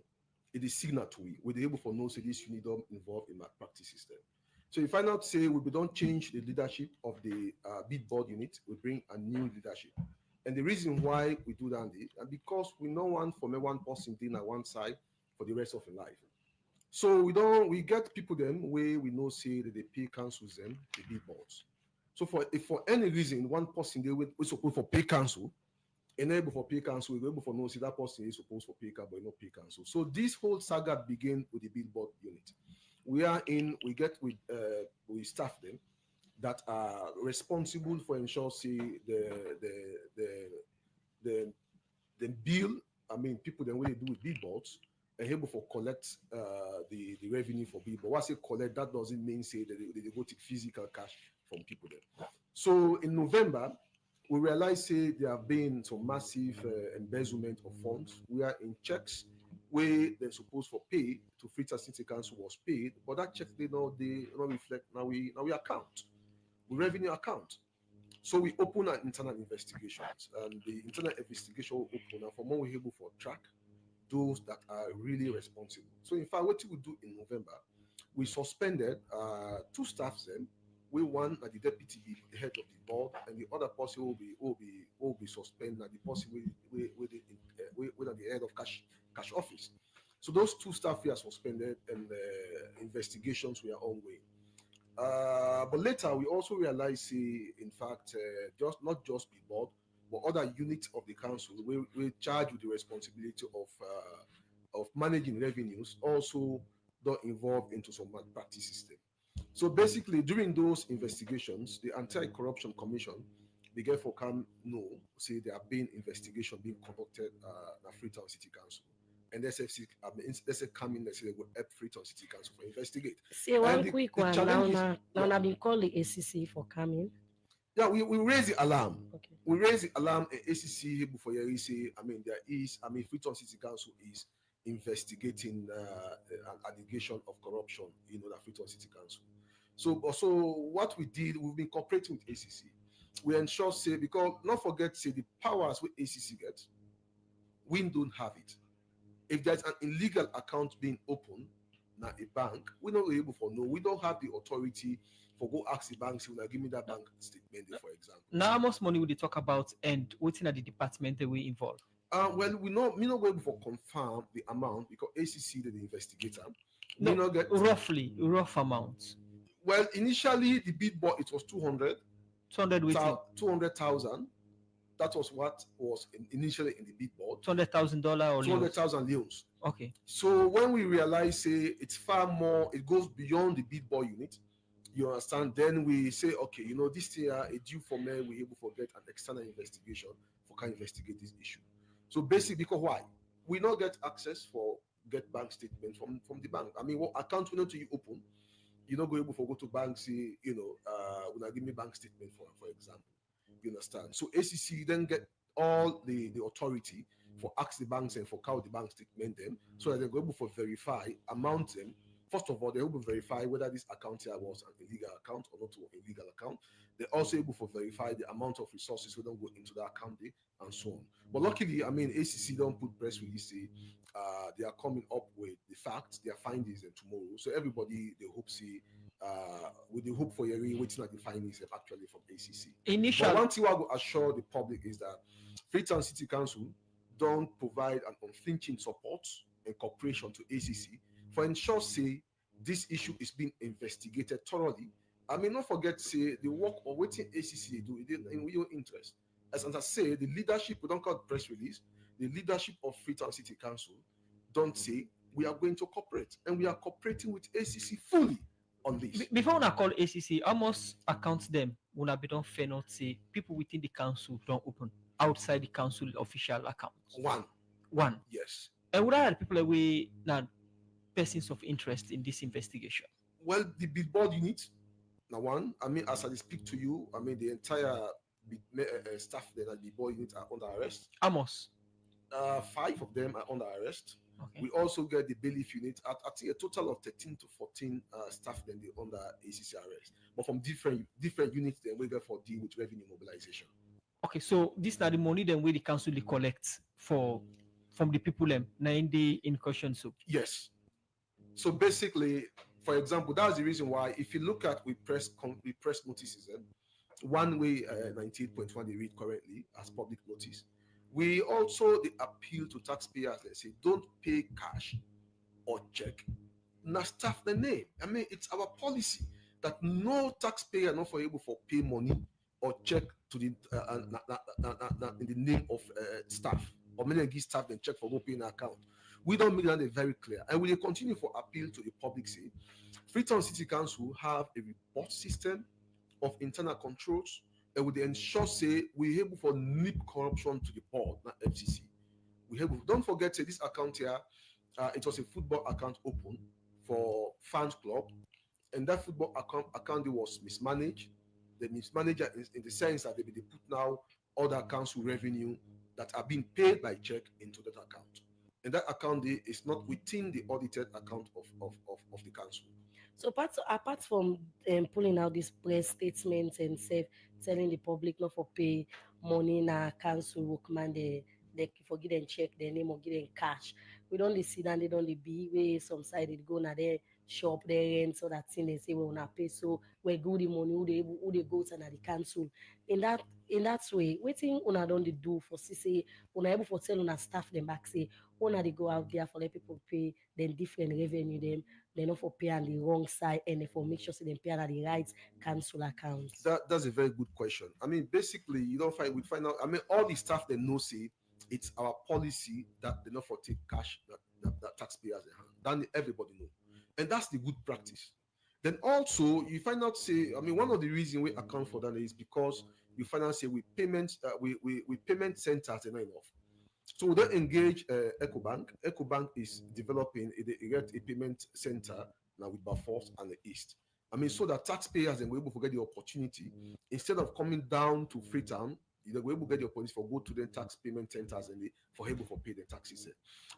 it is signal to we. We're able for know say this unit don't involved in malpractice system. So you find out say we don't change the leadership of the bid board unit, we bring a new leadership. And the reason why we do that is because we know one from one person thing at one side for the rest of the life. So we get people them where we know say that they pay councils them the bid boards. So if for any reason one person they we supposed for pay council, enable for pay council, we're able for no see that person is supposed for pay but not pay council. So this whole saga begin with the billboard unit. We get with we staff them that are responsible for ensure see the bill. I mean people then what they do with billboards and able for collect the revenue for billboard. What I say collect, that doesn't mean say that they go take physical cash from people there. So in November, we realize say there have been some massive embezzlement of funds. We are in checks where they're supposed for pay to Freetown City Council was paid, but that check they not reflect now we account. We revenue account. So we open an internal investigations, and the internal investigation will open and for more we're able for track those that are really responsible. So in fact, what we do in November, we suspended two staffs them. We one at the deputy the head of the board, and the other person will be suspended at the person with at the head of cash office. So those two staff we are suspended, and investigations were ongoing. But later we also realized, in fact, not just the board, but other units of the council we charged with the responsibility of managing revenues also got involved into some malpractice system. So basically, during those investigations, the Anti-Corruption Commission began for come know say there have been investigation being conducted at Freetown City Council, and SFC let's say come in, let's say they will help Freetown City Council for investigate. Say one quick one now. Now I've been called the ACC for coming. Yeah, we raise the alarm. Okay. We raise the alarm at ACC before you say, Freetown City Council is investigating an allegation of corruption, the Freetown City Council. So what we did, we've been cooperating with ACC. We ensure say, because not forget say the powers with ACC gets, we don't have it. If there's an illegal account being opened, now a bank, we're not able for no, we don't have the authority for go ask the bank, say, give me that bank statement, for example. Now, how much money would they talk about, and what's in the department that we involve? Well, we not able for confirm the amount because ACC the investigator. No, not get rough amount. Well, initially the bid bought it was 200,000. That was what was initially in the bid board. $200,000 or 200,000 leons. Okay. So when we realize say it's far more, it goes beyond the bid board unit. You understand? Then we say, okay, this year a due for me, we're able to get an external investigation for can investigate this issue. So basically, because why? We not get access for get bank statement from the bank. I mean, what account we know to you open, you're not going to go to bank, say, when I give me bank statement for example. You understand? So ACC then get all the authority for ask the banks and for count the bank statement them, so that they're able to verify amount them. First of all, they're able to verify whether this account here was an illegal account or not an illegal account. They're also able to verify the amount of resources we don't go into that account and so on. But luckily, ACC don't put press release say they are coming up with the facts, their findings, and tomorrow. So everybody they hope see with the hope for your waiting at the findings actually from ACC. But one thing I will assure the public is that Freetown City Council don't provide an unflinching support and cooperation to ACC for ensure say this issue is being investigated thoroughly. I mean, not forget say the work of waiting ACC do it in your interest. As I say, the leadership, we don't call it press release, the leadership of Freetown City Council don't say we are going to cooperate, and we are cooperating with ACC fully on this. Before I call ACC, I must account them when I be don't fair not say people within the council don't open outside the council official accounts. One. Yes. And what are the people that we now persons of interest in this investigation? Well, the billboard unit, now one. I mean, as I speak to you, I mean the entire staff there at the billboard unit are under arrest. Amos. 5 of them are under arrest. Okay. We also get the bailiff unit. I think a total of 13 to 14 staff then they under ACC arrest, but from different units then we get for deal with revenue mobilization. Okay, so this are the money then where the council they collect for from the people them in the incursion soup. Yes. So basically, for example, that's the reason why if you look at we press notices, one way 98.1 they read currently as public notice. We also the appeal to taxpayers. They say don't pay cash or check. Now staff the name. I mean, it's our policy that no taxpayer not for able for pay money or check to the in the name of staff or many give staff then check for go pay an account. We don't make that very clear, and we will continue for appeal to the public. Say, Freetown City Council have a report system of internal controls, and we ensure say we able for nip corruption to the board, not FCC. We able. Don't forget say this account here, it was a football account open for fans club, and that football account was mismanaged. The mismanager in the sense that they put now other council revenue that are being paid by check into that account. And that account is not within the audited account of the council. So apart from pulling out these press statements and telling the public not for pay money na council workman they forget and check their name or get them cash. We don't see that they don't be where some side they go na their shop their rent so that thing they say we wanna pay so we go the money who they go to the council. In that way, waiting una don't they do for say una able for tell una staff them back say una they go out there for let people pay then different revenue them they not for pay on the wrong side and they for make sure they pay on the right council accounts. That's a very good question. I mean, basically, we find out. I mean, all the staff they know say it's our policy that they not for take cash that taxpayers in hand. Then everybody know, and that's the good practice. Then also you find out say, I mean, one of the reasons we account for that is because you find out say we payment centers are not enough. So we don't engage EcoBank. EcoBank is developing a payment center now with Baforce and the East. I mean, so that taxpayers and we're able to get the opportunity instead of coming down to Freetown, we're able to get the opportunity for go to the tax payment centers and for able to pay the taxes.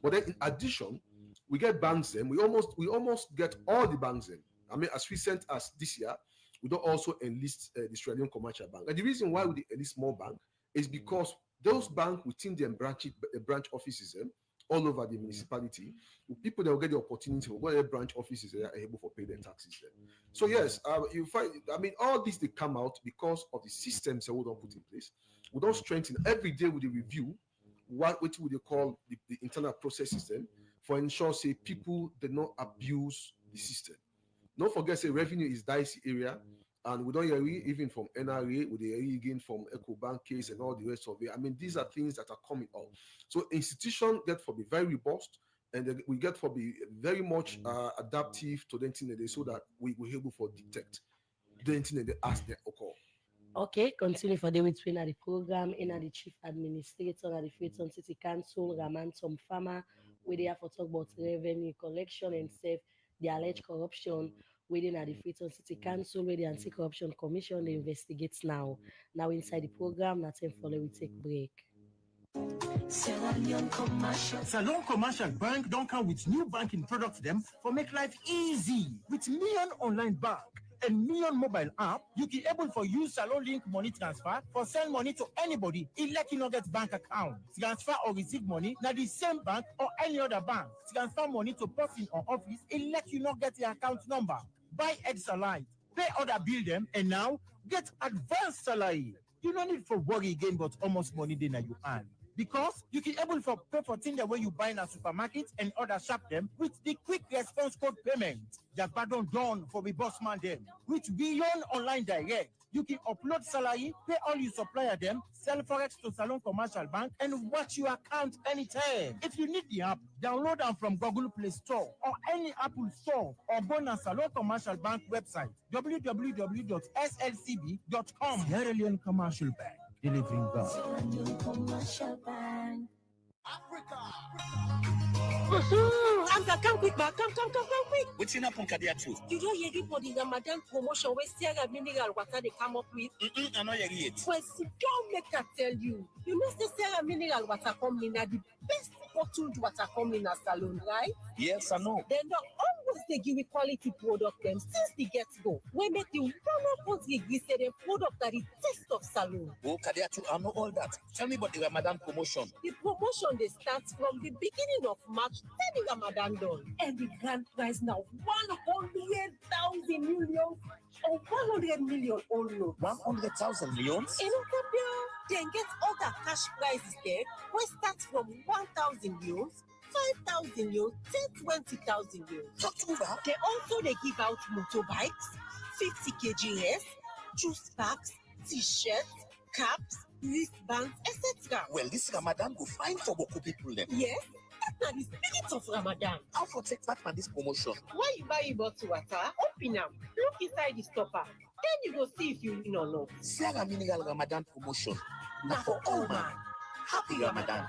But then in addition, we get banks and we almost get all the banks in. I mean, as recent as this year, we don't also enlist the Australian Commercial Bank. And the reason why we enlist more bank is because those banks within their branch offices all over the municipality, people that will get the opportunity to go to their branch offices are able to pay their taxes. So yes, you find. I mean, all these they come out because of the systems that we don't put in place. We don't strengthen every day with the review. What would they call the internal process system for ensure say people do not abuse the system. Don't forget say revenue is dicey area. And we don't hear even from NRA, we hear again from EcoBank case and all the rest of it. I mean, these are things that are coming out. So institutions get for be very robust, and we get for be very much adaptive to the thing so that we will able for detect the thing they ask them occur. Okay, continue for the between the program in the chief administrator at the Freetown City Council, Raman Tom Farmer, where they have to talk about revenue collection and save the alleged corruption within at the Freetown City Council, where the Anti-Corruption Commission they investigates now. Now inside the program, that's time for we take break. Salon Commercial Bank don't come with new banking products them for make life easy. With Million Online Bank and Million Mobile app, you can able for use Salon Link money transfer for send money to anybody. It let you not get bank account. Transfer or receive money now the same bank or any other bank. Transfer money to person or office. It let you not get the account number. Buy Exalite, pay other bill them, and now get advanced salary. You don't need for worry again, but almost money then you earn. Because you can able for pay for things the way you buy in a supermarket and other shop them with the quick response code payment. Just pardon done for the boss man them. With Beyond Online Direct, you can upload salary, pay all your supplier them, sell forex to Salon Commercial Bank, and watch your account anytime. If you need the app, download them from Google Play Store or any Apple Store or go to Salon Commercial Bank website www.slcb.com. Sierra Leone Commercial Bank, delivering God. Hamza, come quick, man. Come quick. What's in upon Kadia too? You don't hear it for the Ramadan promotion where Sierra Mineral Water they come up with? I know you hear it. Well, don't make her tell you. You know, the Sierra Mineral Water Company are the best bottled water company in a salon, right? Yes, I know. Then they always they give you quality product them since the get-go. We make the one of the product that is taste of salon. Oh, Kadia too, I know all that. Tell me about the Ramadan promotion. The promotion they start from the beginning of March till the Ramadan done. And the grand prize now 100,000 million or 100 million only. 100,000 millions? In Ethiopia, then get other cash prizes there, which starts from 1,000 euros, 5,000 euros, 20,000 euros. They also they give out motorbikes, 50 kgs, juice packs, t-shirts, caps, wristbands, etc. Well, this Ramadan go fine for Boku people then. Yes, that's the spirit of Ramadan. How for take part on this promotion? Why you buy your bottle water, open them, look inside the stopper. Then you go see if you win or not. Sierra Mineral Ramadan promotion. Now for all man. Happy Ramadan.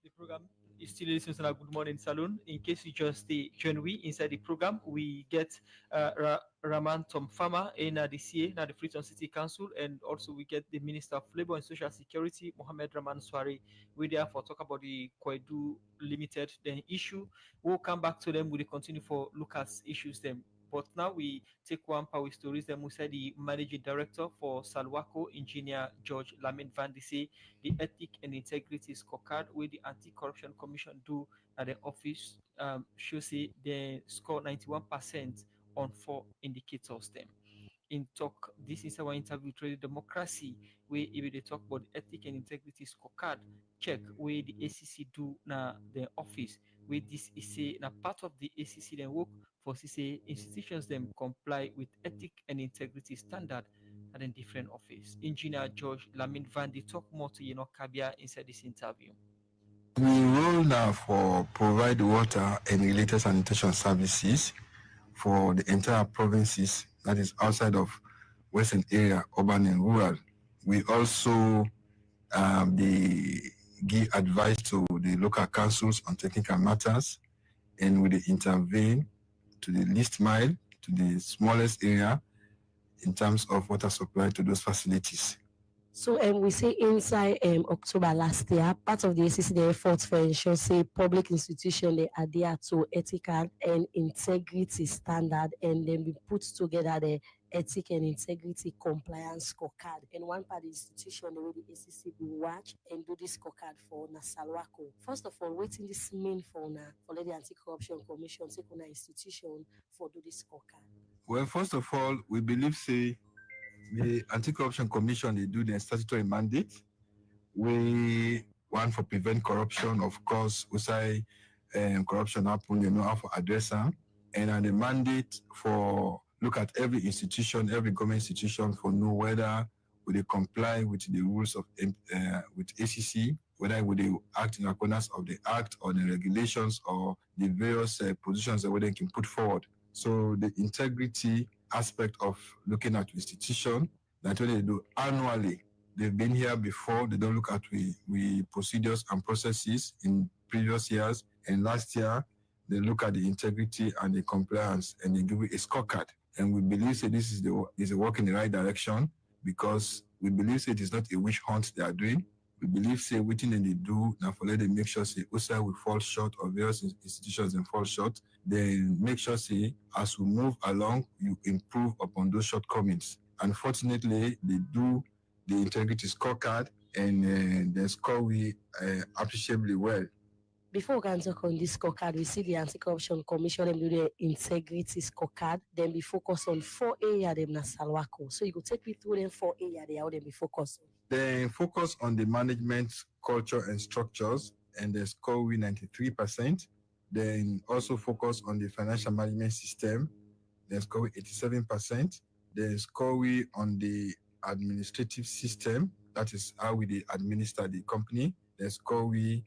The program is still listening to our Good Morning Saloon. In case you just join we inside the program, we get Raman Tom Farmer in the CA, now the Freetown City Council, and also we get the Minister of Labour and Social Security, Mohammed Rahman Swari. We therefore talk about the Koidu Limited then issue. We'll come back to them. We'll continue for Lucas issues them. But now we take one power stories. Then we say the managing director for Salwako, Engineer George Lamin Van Disse, the ethic and integrity scorecard with the Anti-Corruption Commission do at the office shows they score 91% on 4 indicators. Them in talk. This is our interview with Radio Democracy, where if they talk about the ethic and integrity scorecard check where the ACC do na the office. Where this is a part of the ACC then work for CC institutions them comply with ethic and integrity standard at a different office. Engineer George Lamin Vandi talk more to Kabia inside this interview. We role now for provide water and related sanitation services for the entire provinces that is outside of Western area, urban and rural. We also give advice to the local councils on technical matters, and we intervene to the least mile, to the smallest area in terms of water supply to those facilities. So we say inside October last year, part of the ACC the efforts for ensure say public institution they adhere to ethical and integrity standard, and then we put together the ethic and integrity compliance scorecard. And one part of the institution the way the ACC will watch and do this scorecard for Nasalwako. First of all, waiting this mean for the Anti-Corruption Commission, take on institution for do this scorecard. Well, first of all, we believe say the Anti-Corruption Commission, they do their statutory mandate. We want for prevent corruption, of course, we say corruption happen, you know, how to address them. And the mandate for look at every institution, every government institution for know whether would they comply with the rules of with ACC, whether would they act in accordance of the act or the regulations or the various positions that they can put forward. So the integrity aspect of looking at institution, that's what they do annually. They've been here before. They don't look at we procedures and processes in previous years. And last year, they look at the integrity and the compliance, and they give it a scorecard. And we believe that this is a work in the right direction, because we believe that it is not a witch hunt they are doing. We believe say everything that they do now for let them make sure say also we fall short, or various institutions and fall short. Then make sure say as we move along, you improve upon those shortcomings. Unfortunately, they do the integrity scorecard, and they score we appreciably well. Before we can talk on this scorecard, we see the Anti-Corruption Commission and do the integrity scorecard. Then we focus on 4 areas them na Salwako. So you go take me through them 4 areas they how them be focused on. They focus on the management, culture and structures, and they score we 93%. Then also focus on the financial management system. They score we 87%. They score we on the administrative system. That is how we administer the company. They score we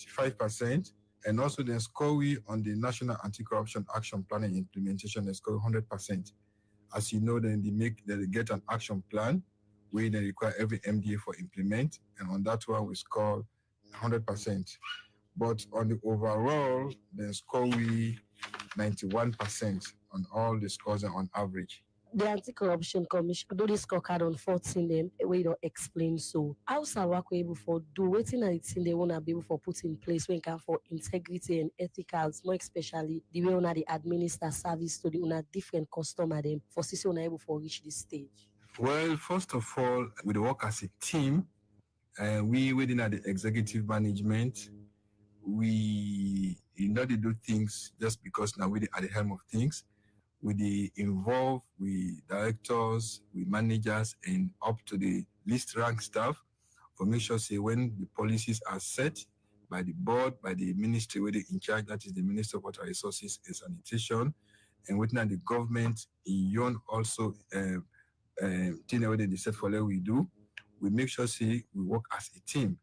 85%, and also then score we on the National Anti-Corruption Action Plan and Implementation. They score 100%. As you know, then they get an action plan where they require every MDA for implement, and on that one we score 100%. But on the overall, then score we 91% on all the scores on average. The Anti-Corruption Commission do this scorecard on 14 them where you don't explain so. How Salwako able for do waiting and it's in they wanna be able for put in place when can for integrity and ethicals, more especially the way on the administer service to the on different customer them for CC on able for reach this stage. Well, first of all, we work as a team. We within the executive management, we they do things just because now we're at the helm of things. We involve with directors, with managers, and up to the least rank staff for make sure say when the policies are set by the board, by the ministry where they in charge, that is the Minister of Water Resources and Sanitation, and within the government, in yon also thing where they set for what we do, we make sure say we work as a team.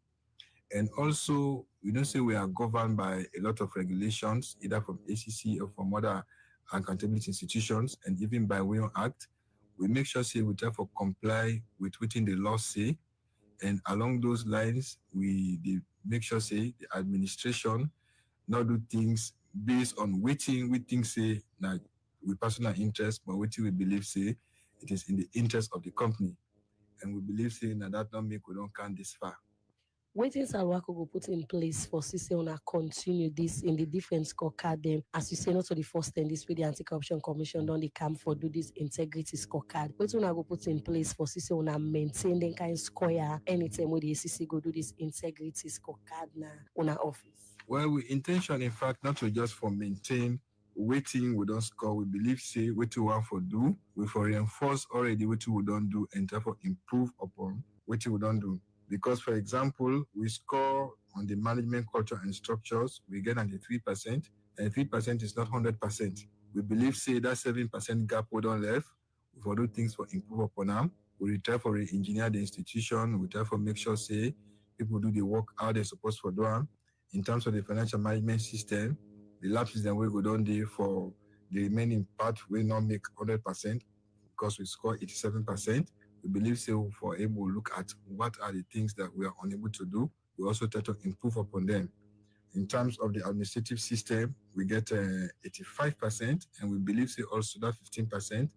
And also, we don't say we are governed by a lot of regulations, either from ACC or from other accountability institutions, and even by way of act. We make sure say we therefore comply with within the law say, and along those lines, we make sure say the administration not do things based on waiting we think say that we personal interest, but waiting we believe say it is in the interest of the company, and we believe say that don't make we don't come this far. Waiting Salwako go put in place for CC on continue this in the different scorecard them. As you say, not to the first time this with the Anti-Corruption Commission don't they come for do this integrity scorecard. Waiting go put in place for CC on maintain the kind square anytime with the ACC go do this integrity scorecard na on our office. Well, we intention in fact not to just for maintain waiting we don't score. We believe say what we want for do, we for reinforce already what we don't do and therefore improve upon what we don't do. Because, for example, we score on the management culture and structures, we get 93%, and 3% is not 100%. We believe, say, that 7% gap we don't left, we for do things for improve upon them. We try for engineer the institution, we try for make sure, say, people do the work how they're supposed to do them. In terms of the financial management system, the lapses that we go down there for the remaining part will not make 100% because we score 87%. We believe so for able to look at what are the things that we are unable to do. We also try to improve upon them. In terms of the administrative system, we get 85%, and we believe so also that 15%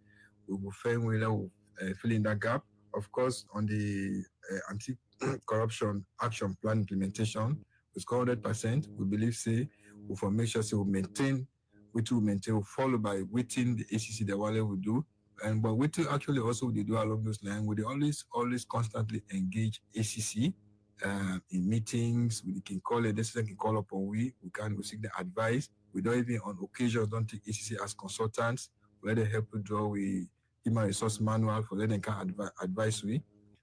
we will fill in that gap. Of course, on the anti-corruption action plan implementation, we score 100%. We believe say we will make sure say we maintain, we follow by waiting the ACC the wallet will do. But we actually also they do along those lines. We always constantly engage ACC in meetings. We can call it. This can call upon we seek the advice. We don't even on occasions don't take ACC as consultants. We let them help to draw we human resource manual for let them can advise we.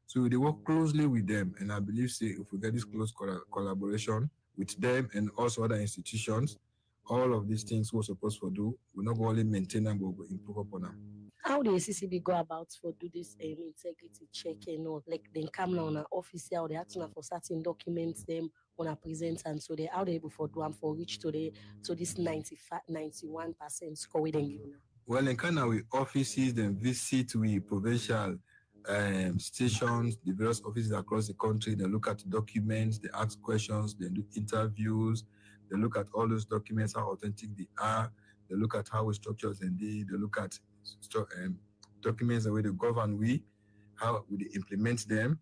So they work closely with them, and I believe say if we get this close collaboration with them and also other institutions, all of these things we're supposed to do, we're not only maintain them, but we'll improve upon them. How the ACCB go about for do this integrity check and all? Like they come now on an office or they ask for certain documents them on a present, and so they how they able for do and for reach to this 91% score with them. Well, in kind of we offices, then visit we provincial stations, the various offices across the country. They look at documents, they ask questions, they do interviews, they look at all those documents, how authentic they are. They look at how we structure and they look at documents the way they govern how we implement them,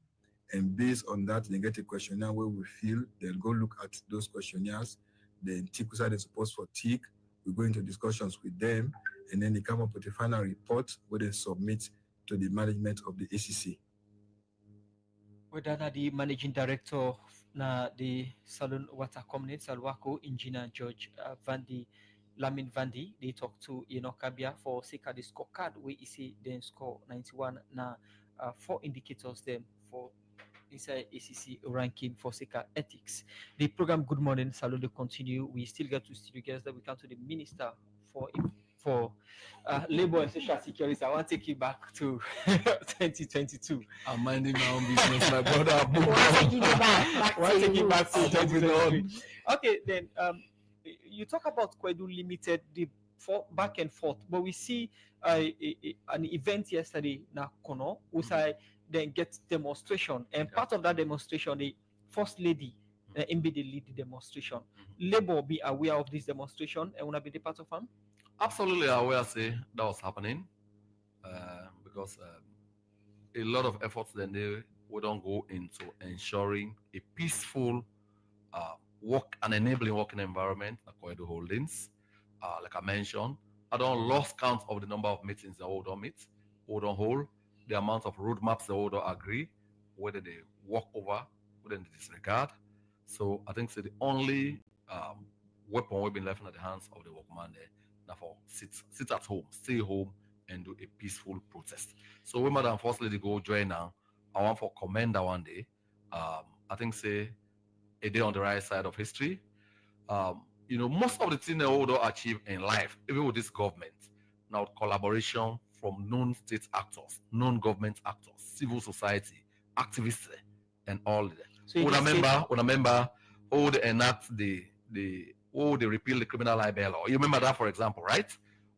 and based on that they get a questionnaire where we feel they'll go look at those questionnaires, then tick who they're supposed for tick. We go into discussions with them, and then they come up with a final report where they submit to the management of the ACC. Whether the managing director na the Salon Water Company Salwako, Engineer George Lamin Vandi, they talk to Kabia for Sika the scorecard where you see then score 91 na 4 indicators them for inside ACC ranking for Sika ethics. The program Good Morning Salon to continue. We still get to studio guests that we come to the Minister for Labor and Social Security. I want to take you back to 2022. I'm minding my own business, my brother. I want to take you back to 2022. Okay, then you talk about Koidu Limited, the back and forth, but we see an event yesterday na Kono, then get demonstration, and part of that demonstration, the first lady in be the lead the demonstration. Labor be aware of this demonstration and wanna be the part of them. Absolutely aware, say that was happening, because a lot of efforts then they would not go into ensuring a peaceful work and enabling working environment at Koidu Holdings. Like I mentioned, I don't lost count of the number of meetings that we don't meet, we don't hold, the amount of roadmaps that we don't agree, whether they walk over, whether they disregard. So I think so the only weapon we've been left in the hands of the workman there, now for sit at home, stay home, and do a peaceful protest. So we Madam First Lady go join now. I want for commend that one day. I think say a day on the right side of history. Most of the things that we don't achieve in life, even with this government, now collaboration from non-state actors, non-government actors, civil society, activists, and all that. So remember, how they enact how they repeal the criminal libel law. You remember that, for example, right?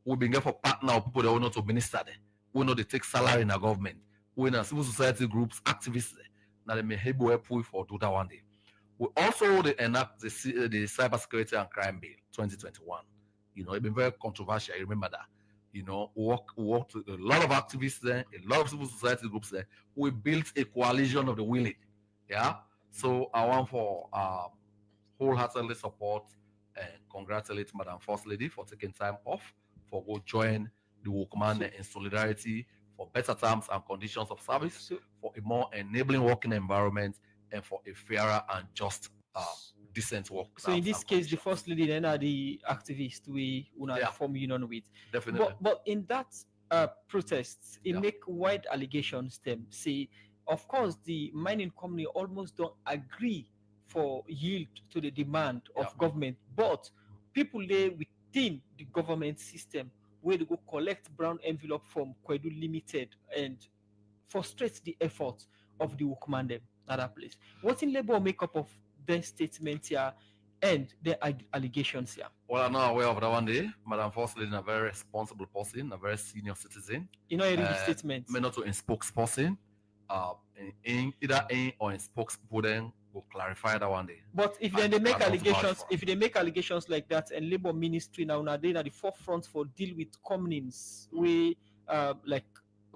We've been there for partner of people that want to minister there. We know they take salary in the government. We know civil society groups, activists. Now they may help for do that one day. We also enact the Cybersecurity and Crime Bill 2021. It's been very controversial. You remember that. We worked with a lot of activists there, a lot of civil society groups there. We built a coalition of the willing. Yeah. So I want for wholeheartedly support and congratulate Madam First Lady for taking time off for go join the workman in solidarity for better terms and conditions of service, for a more enabling working environment, and for a fairer and just decent work. So in this case, the First Lady then are the activists we form union with. Definitely. But in that protest, it make wide allegations them say, of course, the mining company almost don't agree for yield to the demand of government, but people there within the government system where they go collect brown envelope from Koidu Limited and frustrate the efforts of the workman them at that place. What in labor makeup of their statement here and their allegations here? Well, I'm not aware of that one day. Madam First Lady is a very responsible person, a very senior citizen. You know, I read the statement. May not to in spokesperson, either in or in spokespeople then will clarify that one day. But if they make allegations, like that, and Labour Ministry now they are the forefront for deal with companies we like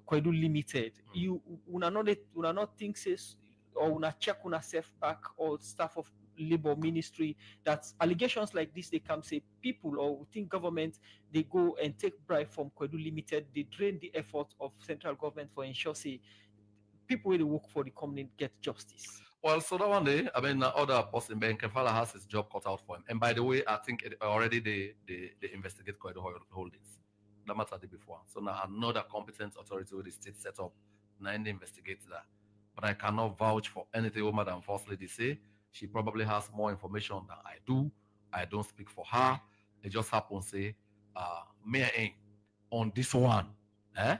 Koidu Limited. You not think says or una check una self back or staff of Labour Ministry that allegations like this they come say people or within government they go and take bribe from Koidu Limited, they drain the effort of central government for ensure say people who work for the company get justice. Well, so that one day, I mean, other person, Ben Kefala has his job cut out for him. And by the way, I think already they investigate Koidu Holdings. That matter did before. So now another competent authority with the state set up, now they investigate that. But I cannot vouch for anything what Madam First Lady say. She probably has more information than I do. I don't speak for her. It just happens say, me on this one, I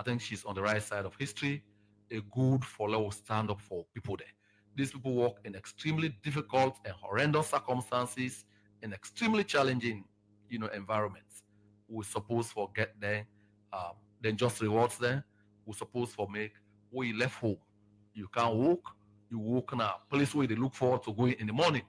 think she's on the right side of history. A good follower will stand up for people there. These people work in extremely difficult and horrendous circumstances, in extremely challenging, environments. We're supposed to get there, then just rewards them. We're supposed to make where you left home. You can't walk. You walk in a place where they look forward to going in the morning.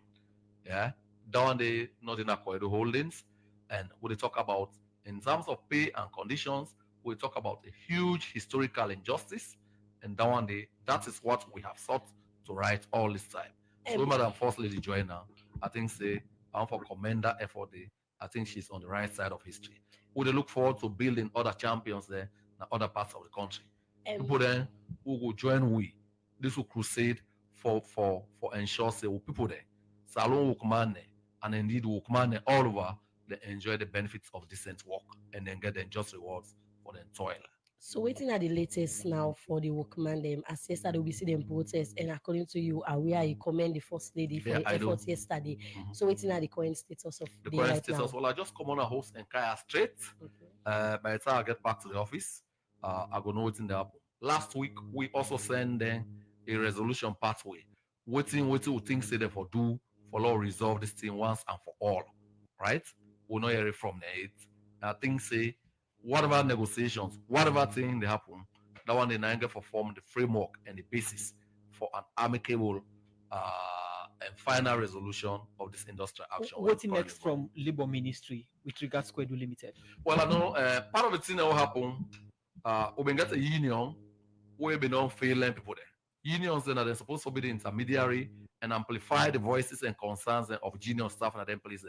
Yeah, down there, not in a Koidu Holdings. And when they talk about in terms of pay and conditions, we talk about a huge historical injustice. And down there, that is what we have sought to write all this time. So Madam First Lady Joanna, I think say I'm for commend that effort there. I think she's on the right side of history. We look forward to building other champions there in other parts of the country. People then who will join we. This will crusade for ensure say people there. Salon workman and indeed workman all over they enjoy the benefits of decent work and then get the just rewards for their toil. So waiting at the latest now for the workman them as yesterday we see them protest and according to you where you commend the First Lady for the efforts yesterday. So waiting at the current status of the current status. Well, I just come on a host and Kaya straight. By the time I get back to the office, I go know what's in the happen. Last week we also sent them a resolution pathway. Waiting we think say they for do for law resolve this thing once and for all. Right? We'll not hear it from the 8th. I think say whatever negotiations, whatever thing they happen, that one they now get for form the framework and the basis for an amicable and final resolution of this industrial action. What's next from Labour Ministry with regards to Koidu Limited? Well, I know part of the thing that will happen, we get a union where we don't failing people there. Unions then are supposed to be the intermediary and amplify the voices and concerns of junior staff and them police.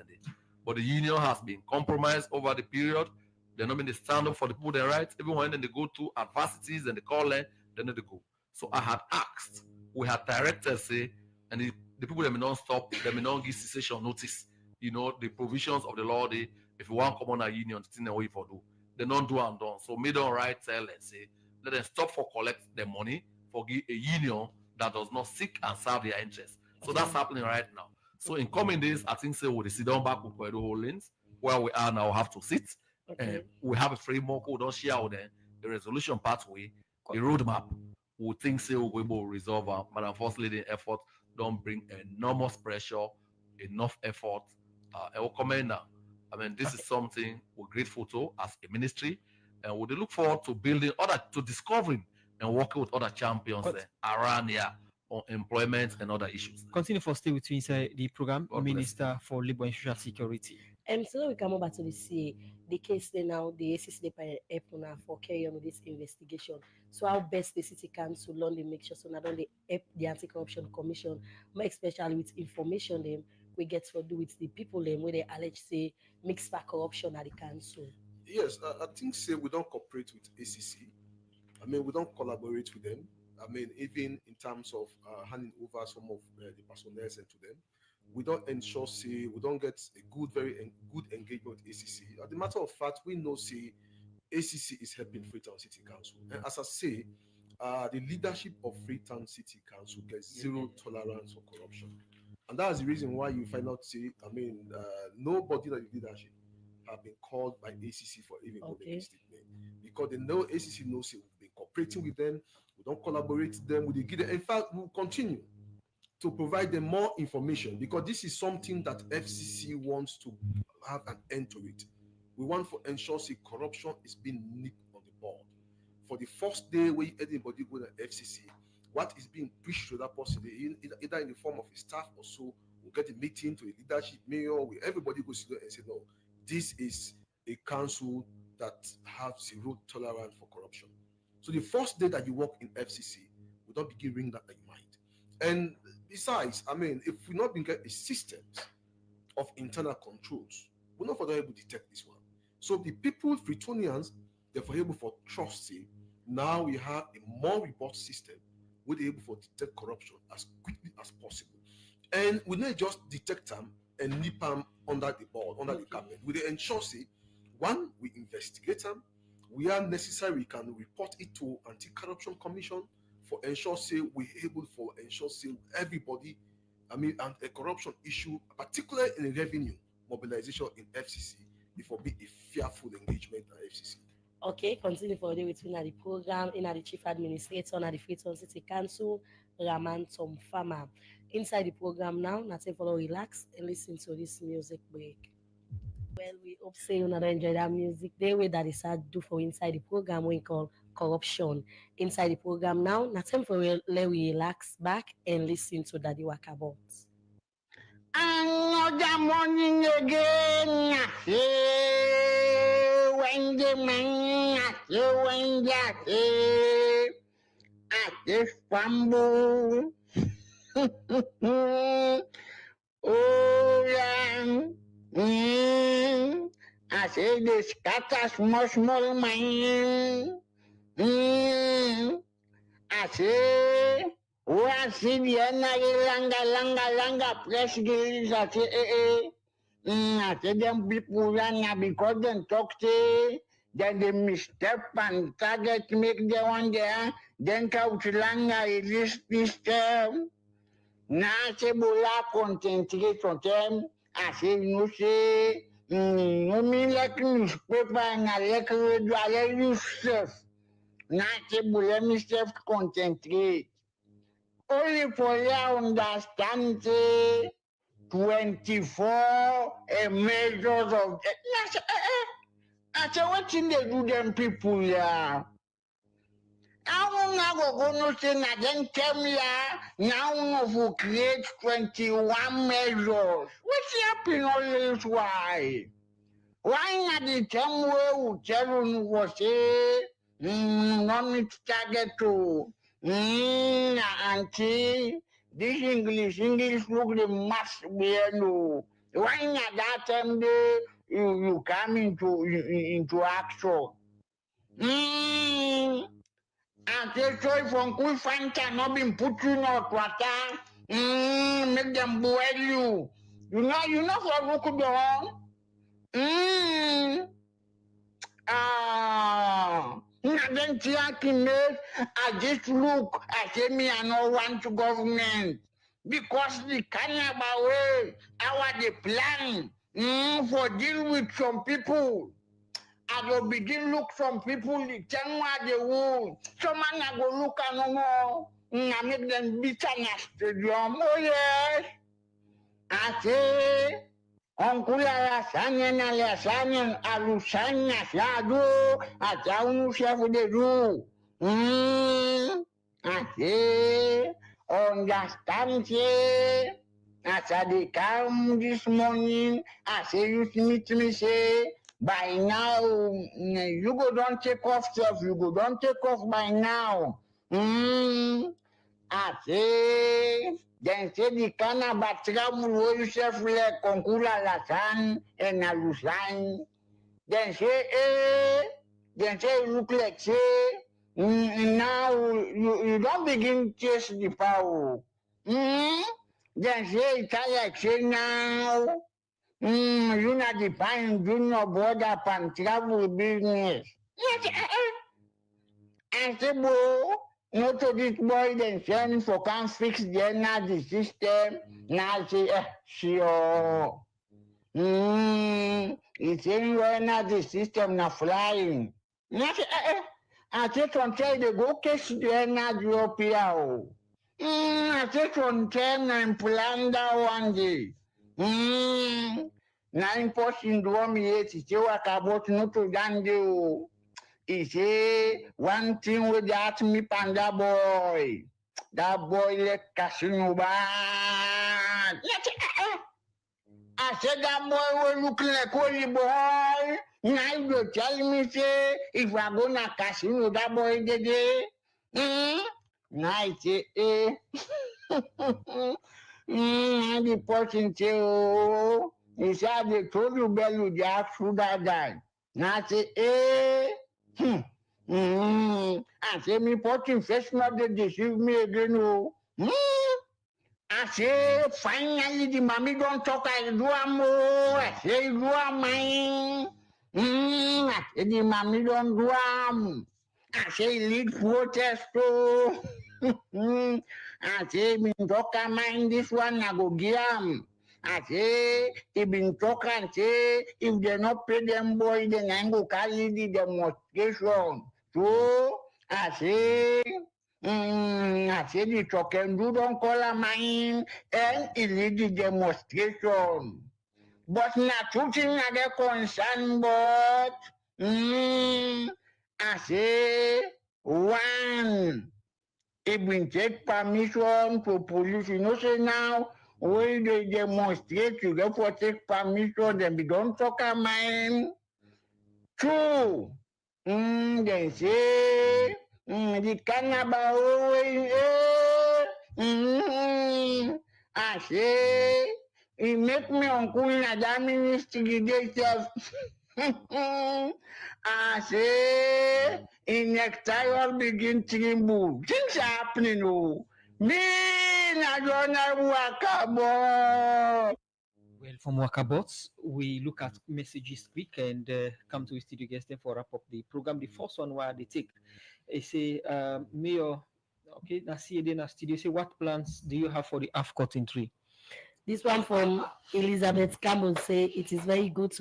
But the union has been compromised over the period. They're not been stand up for the people their rights. Even when they go to adversities and they call them, they need to go. So I had asked, we had directors say, and the people that may not stop, they may not give cessation notice. You know, the provisions of the law, they, if you want to come on a union, it's in the way for do. They don't do and done. So made on right tell and say, let them stop for collect the money for a union that does not seek and serve their interests. So that's happening right now. So in coming days, I think say we'll sit down back with Koidu Holdings, where we are now have to sit. And we have a framework, we don't share with them, the resolution pathway, the roadmap. We think say we'll be able to resolve them, but unfortunately the effort don't bring enormous pressure, enough effort. And we'll comment now. I mean, this is something we're grateful to as a ministry, and we look forward to building to discovering and working with other champions around here on employment and other issues. Continue for stay with you inside the program, Minister for Labour and Social Security. So we come over to the CA, the case they now, the ACC now for carry on with this investigation. So how best the City Council London make sure so not only the Anti-Corruption Commission, more especially with information them we get to do with the people them where they allege say mixed back corruption at the council. Yes, I think say we don't cooperate with ACC. I mean, we don't collaborate with them. I mean, even in terms of handing over some of the personnel to them, we don't ensure, say, we don't get a very good engagement with ACC. As a matter of fact, we know, say, ACC is helping Freetown City Council. And as I say, the leadership of Freetown City Council gets zero tolerance for corruption. And that's the reason why you find out, say, I mean, nobody in the leadership have been called by ACC for even making a statement. Because they know ACC knows, say, we've been cooperating with them, we don't collaborate with them, we give them. In fact, we'll continue to provide them more information because this is something that FCC wants to have an end to it. We want to ensure say corruption is being nipped on the board. For the first day where anybody go to FCC, what is being pushed to that person, either in the form of a staff or so, we'll get a meeting to a leadership mayor, where everybody goes to and say, no, this is a council that has zero tolerance for corruption. So the first day that you work in FCC, we don't begin ring that in your mind. And besides, I mean, if we not been get a system of internal controls, we're not able to detect this one. So the people, Freetonians, they're able for trust. Say, now we have a more robust system. We're able to detect corruption as quickly as possible. And we not just detect them and nip them under the board, under the carpet. We ensure, say, one, we investigate them. We are necessary, we can report it to Anti-Corruption Commission for ensure, say, we're able for ensure, say, everybody, I mean, and a corruption issue, particularly in the revenue mobilization in FCC, before be a fearful engagement at FCC. Okay, continue for the between the program in the Chief Administrator and the Freetown City Council, Raman Tom Farmer. Inside the program now, let's follow relax and listen to this music break. Well, we hope say you not enjoy that music. The way that is hard to do for inside the program we call corruption. Inside the program now, not time for let we relax back and listen to Daddy Wakabot. Another morning again, when the man when the at the fumble. Oh, I say the scatter small man. I say, I see the langa press release. I say, I say them people run because they talk to then they misstep and target make the one there, then couch langa release this term. Now say bula concentrate on them. I say, no say, no mean like newspaper and I like radio, I like yourself. Now say bula myself concentrate. Only for you understand say 24 measures of I say what thing they do them people yeah. I will not go no say na then tell me now we create 21 measures. What's happening all this why? Why not the time we tell you was say not me to target to auntie this English look the mass we no. Why not that time you come into action? And they try from quick find cannot be put you not water. Make them boil you. You know what look down? Then Tiaki I just look, I say me I no want to government. Because the carnival way, our the plan for deal with some people. I go begin look some people, the tell what they will. Some man I go look and no more. I make them beat on a stadium. Oh yes. I say, Uncle Alasanyan Alusanya Shado, I tell you, chef de do. I say, understand, say. As I come this morning, I say, you meet me, say, by now, you go don't take off stuff, you go don't take off by now. I say, then say the kana travel where yourself like concula lasan and alusan. Then say look like say, now you don't begin to chase the power. Then say it like say now, you not define do no border pan travel business. And say, bro, not to this boy then send for can fix the energy system. Now say, sure. It's anywhere energy system now flying. Now say, I take on try to go catch the energy up here. I take on 10 and plan that one day. 9% do me 8, it's what about not to do. He say one thing with that me panda boy. That boy like casino bad. I said that boy will look like holy boy. Now you tell me say if I go na casino that boy did. Now I say the person say oh he said they told you belly the actual that guy. Now I say I say me putting first not they deceive me again. Oh. I say finally the mommy don't talk I do more. I say do mine. I say the mommy don't do I say lead protest too. I say me talk mine this one I go give 'em. I say, if been talking, say, if they not pay them boy, then I go carry the demonstration. So, I say the talking do don't call a mine and it lead the demonstration. But not two things are the concern, but I say, one, if we take permission to police, you know, say now, when they demonstrate, you get for take permission, then we don't talk a mine. Two, they say, the cannibal always, I say, it make me uncle Nadam investigator. I say, in necktie begin tremble. Things are happening, oh. Me, I don't know what about. Well, from Wakabots, we look at messages quick and come to the studio guest then for wrap up the program. The first one where they take, they say, Mayor, okay, now see then a studio say, what plans do you have for the AFCOT in 3? This one from Elizabeth Campbell say it is very good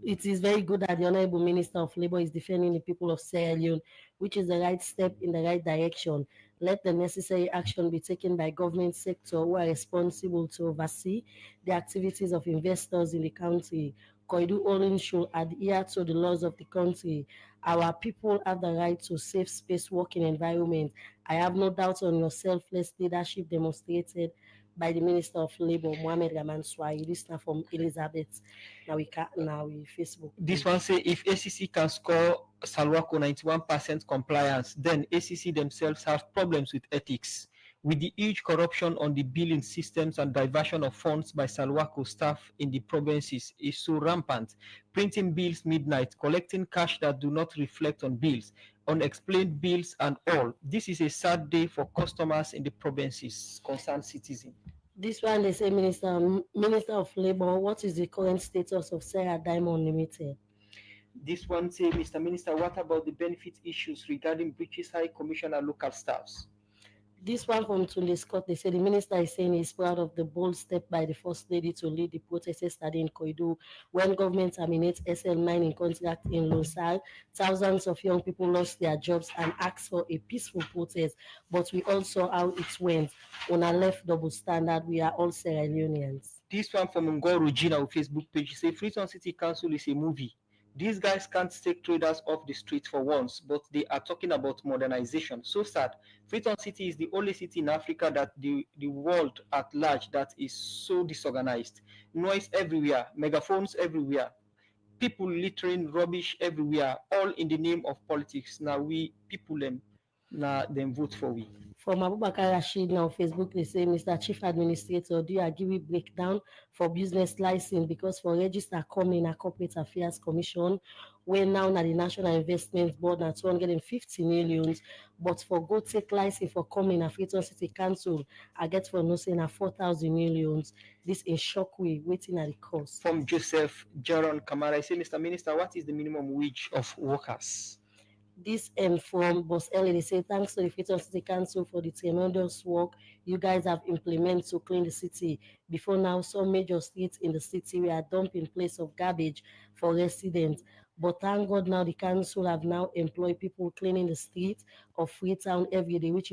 it is very good that the Honorable Minister of Labour is defending the people of Sierra Leone, which is the right step in the right direction. Let the necessary action be taken by government sector who are responsible to oversee the activities of investors in the country. Koidu only should adhere to the laws of the country. Our people have the right to safe space working environment. I have no doubt on your selfless leadership demonstrated by the Minister of Labour, Mohamed Raman Swai. This now from Elizabeth. Now we Facebook. This one say if ACC can score Salwako 91% compliance, then ACC themselves have problems with ethics. With the huge corruption on the billing systems and diversion of funds by Salwako staff in the provinces is so rampant, printing bills midnight, collecting cash that do not reflect on bills, unexplained bills and all. This is a sad day for customers in the provinces, concerned citizens. This one they say Minister of Labour, what is the current status of Sarah Diamond Limited? This one say, Mr. Minister, what about the benefit issues regarding British High Commissioner local staffs? This one from Tunde Scott, they say the minister is saying he's proud of the bold step by the First Lady to lead the protests yesterday in Koidu. When government terminates SL mining contract in Losal, thousands of young people lost their jobs and asked for a peaceful protest. But we all saw how it went. On our left double standard, we are all Sierra Leoneans. This one from Ngoro Gina on Facebook page, say Freetown City Council is a movie. These guys can't take traders off the street for once, but they are talking about modernization. So sad. Freetown City is the only city in Africa that the world at large that is so disorganized. Noise everywhere, megaphones everywhere, people littering rubbish everywhere, all in the name of politics. Now we people them vote for we. From Abubakar Rashid now Facebook, they say, Mr. Chief Administrator, do you agree with breakdown for business license? Because for register coming a Corporate Affairs Commission, where now na the National Investment Board na 250 million, but for go take license for coming a Freetown City Council, I get for no saying 4,000 million. This is shockwave waiting at the cost. From Joseph Jaron Kamara, I say, Mr. Minister, what is the minimum wage of workers? This from Boss Ellie, they say, thanks to the Freetown City Council for the tremendous work you guys have implemented to clean the city. Before now, some major streets in the city were dumping place of garbage for residents. But thank God now the council have now employed people cleaning the streets of Freetown every day, which is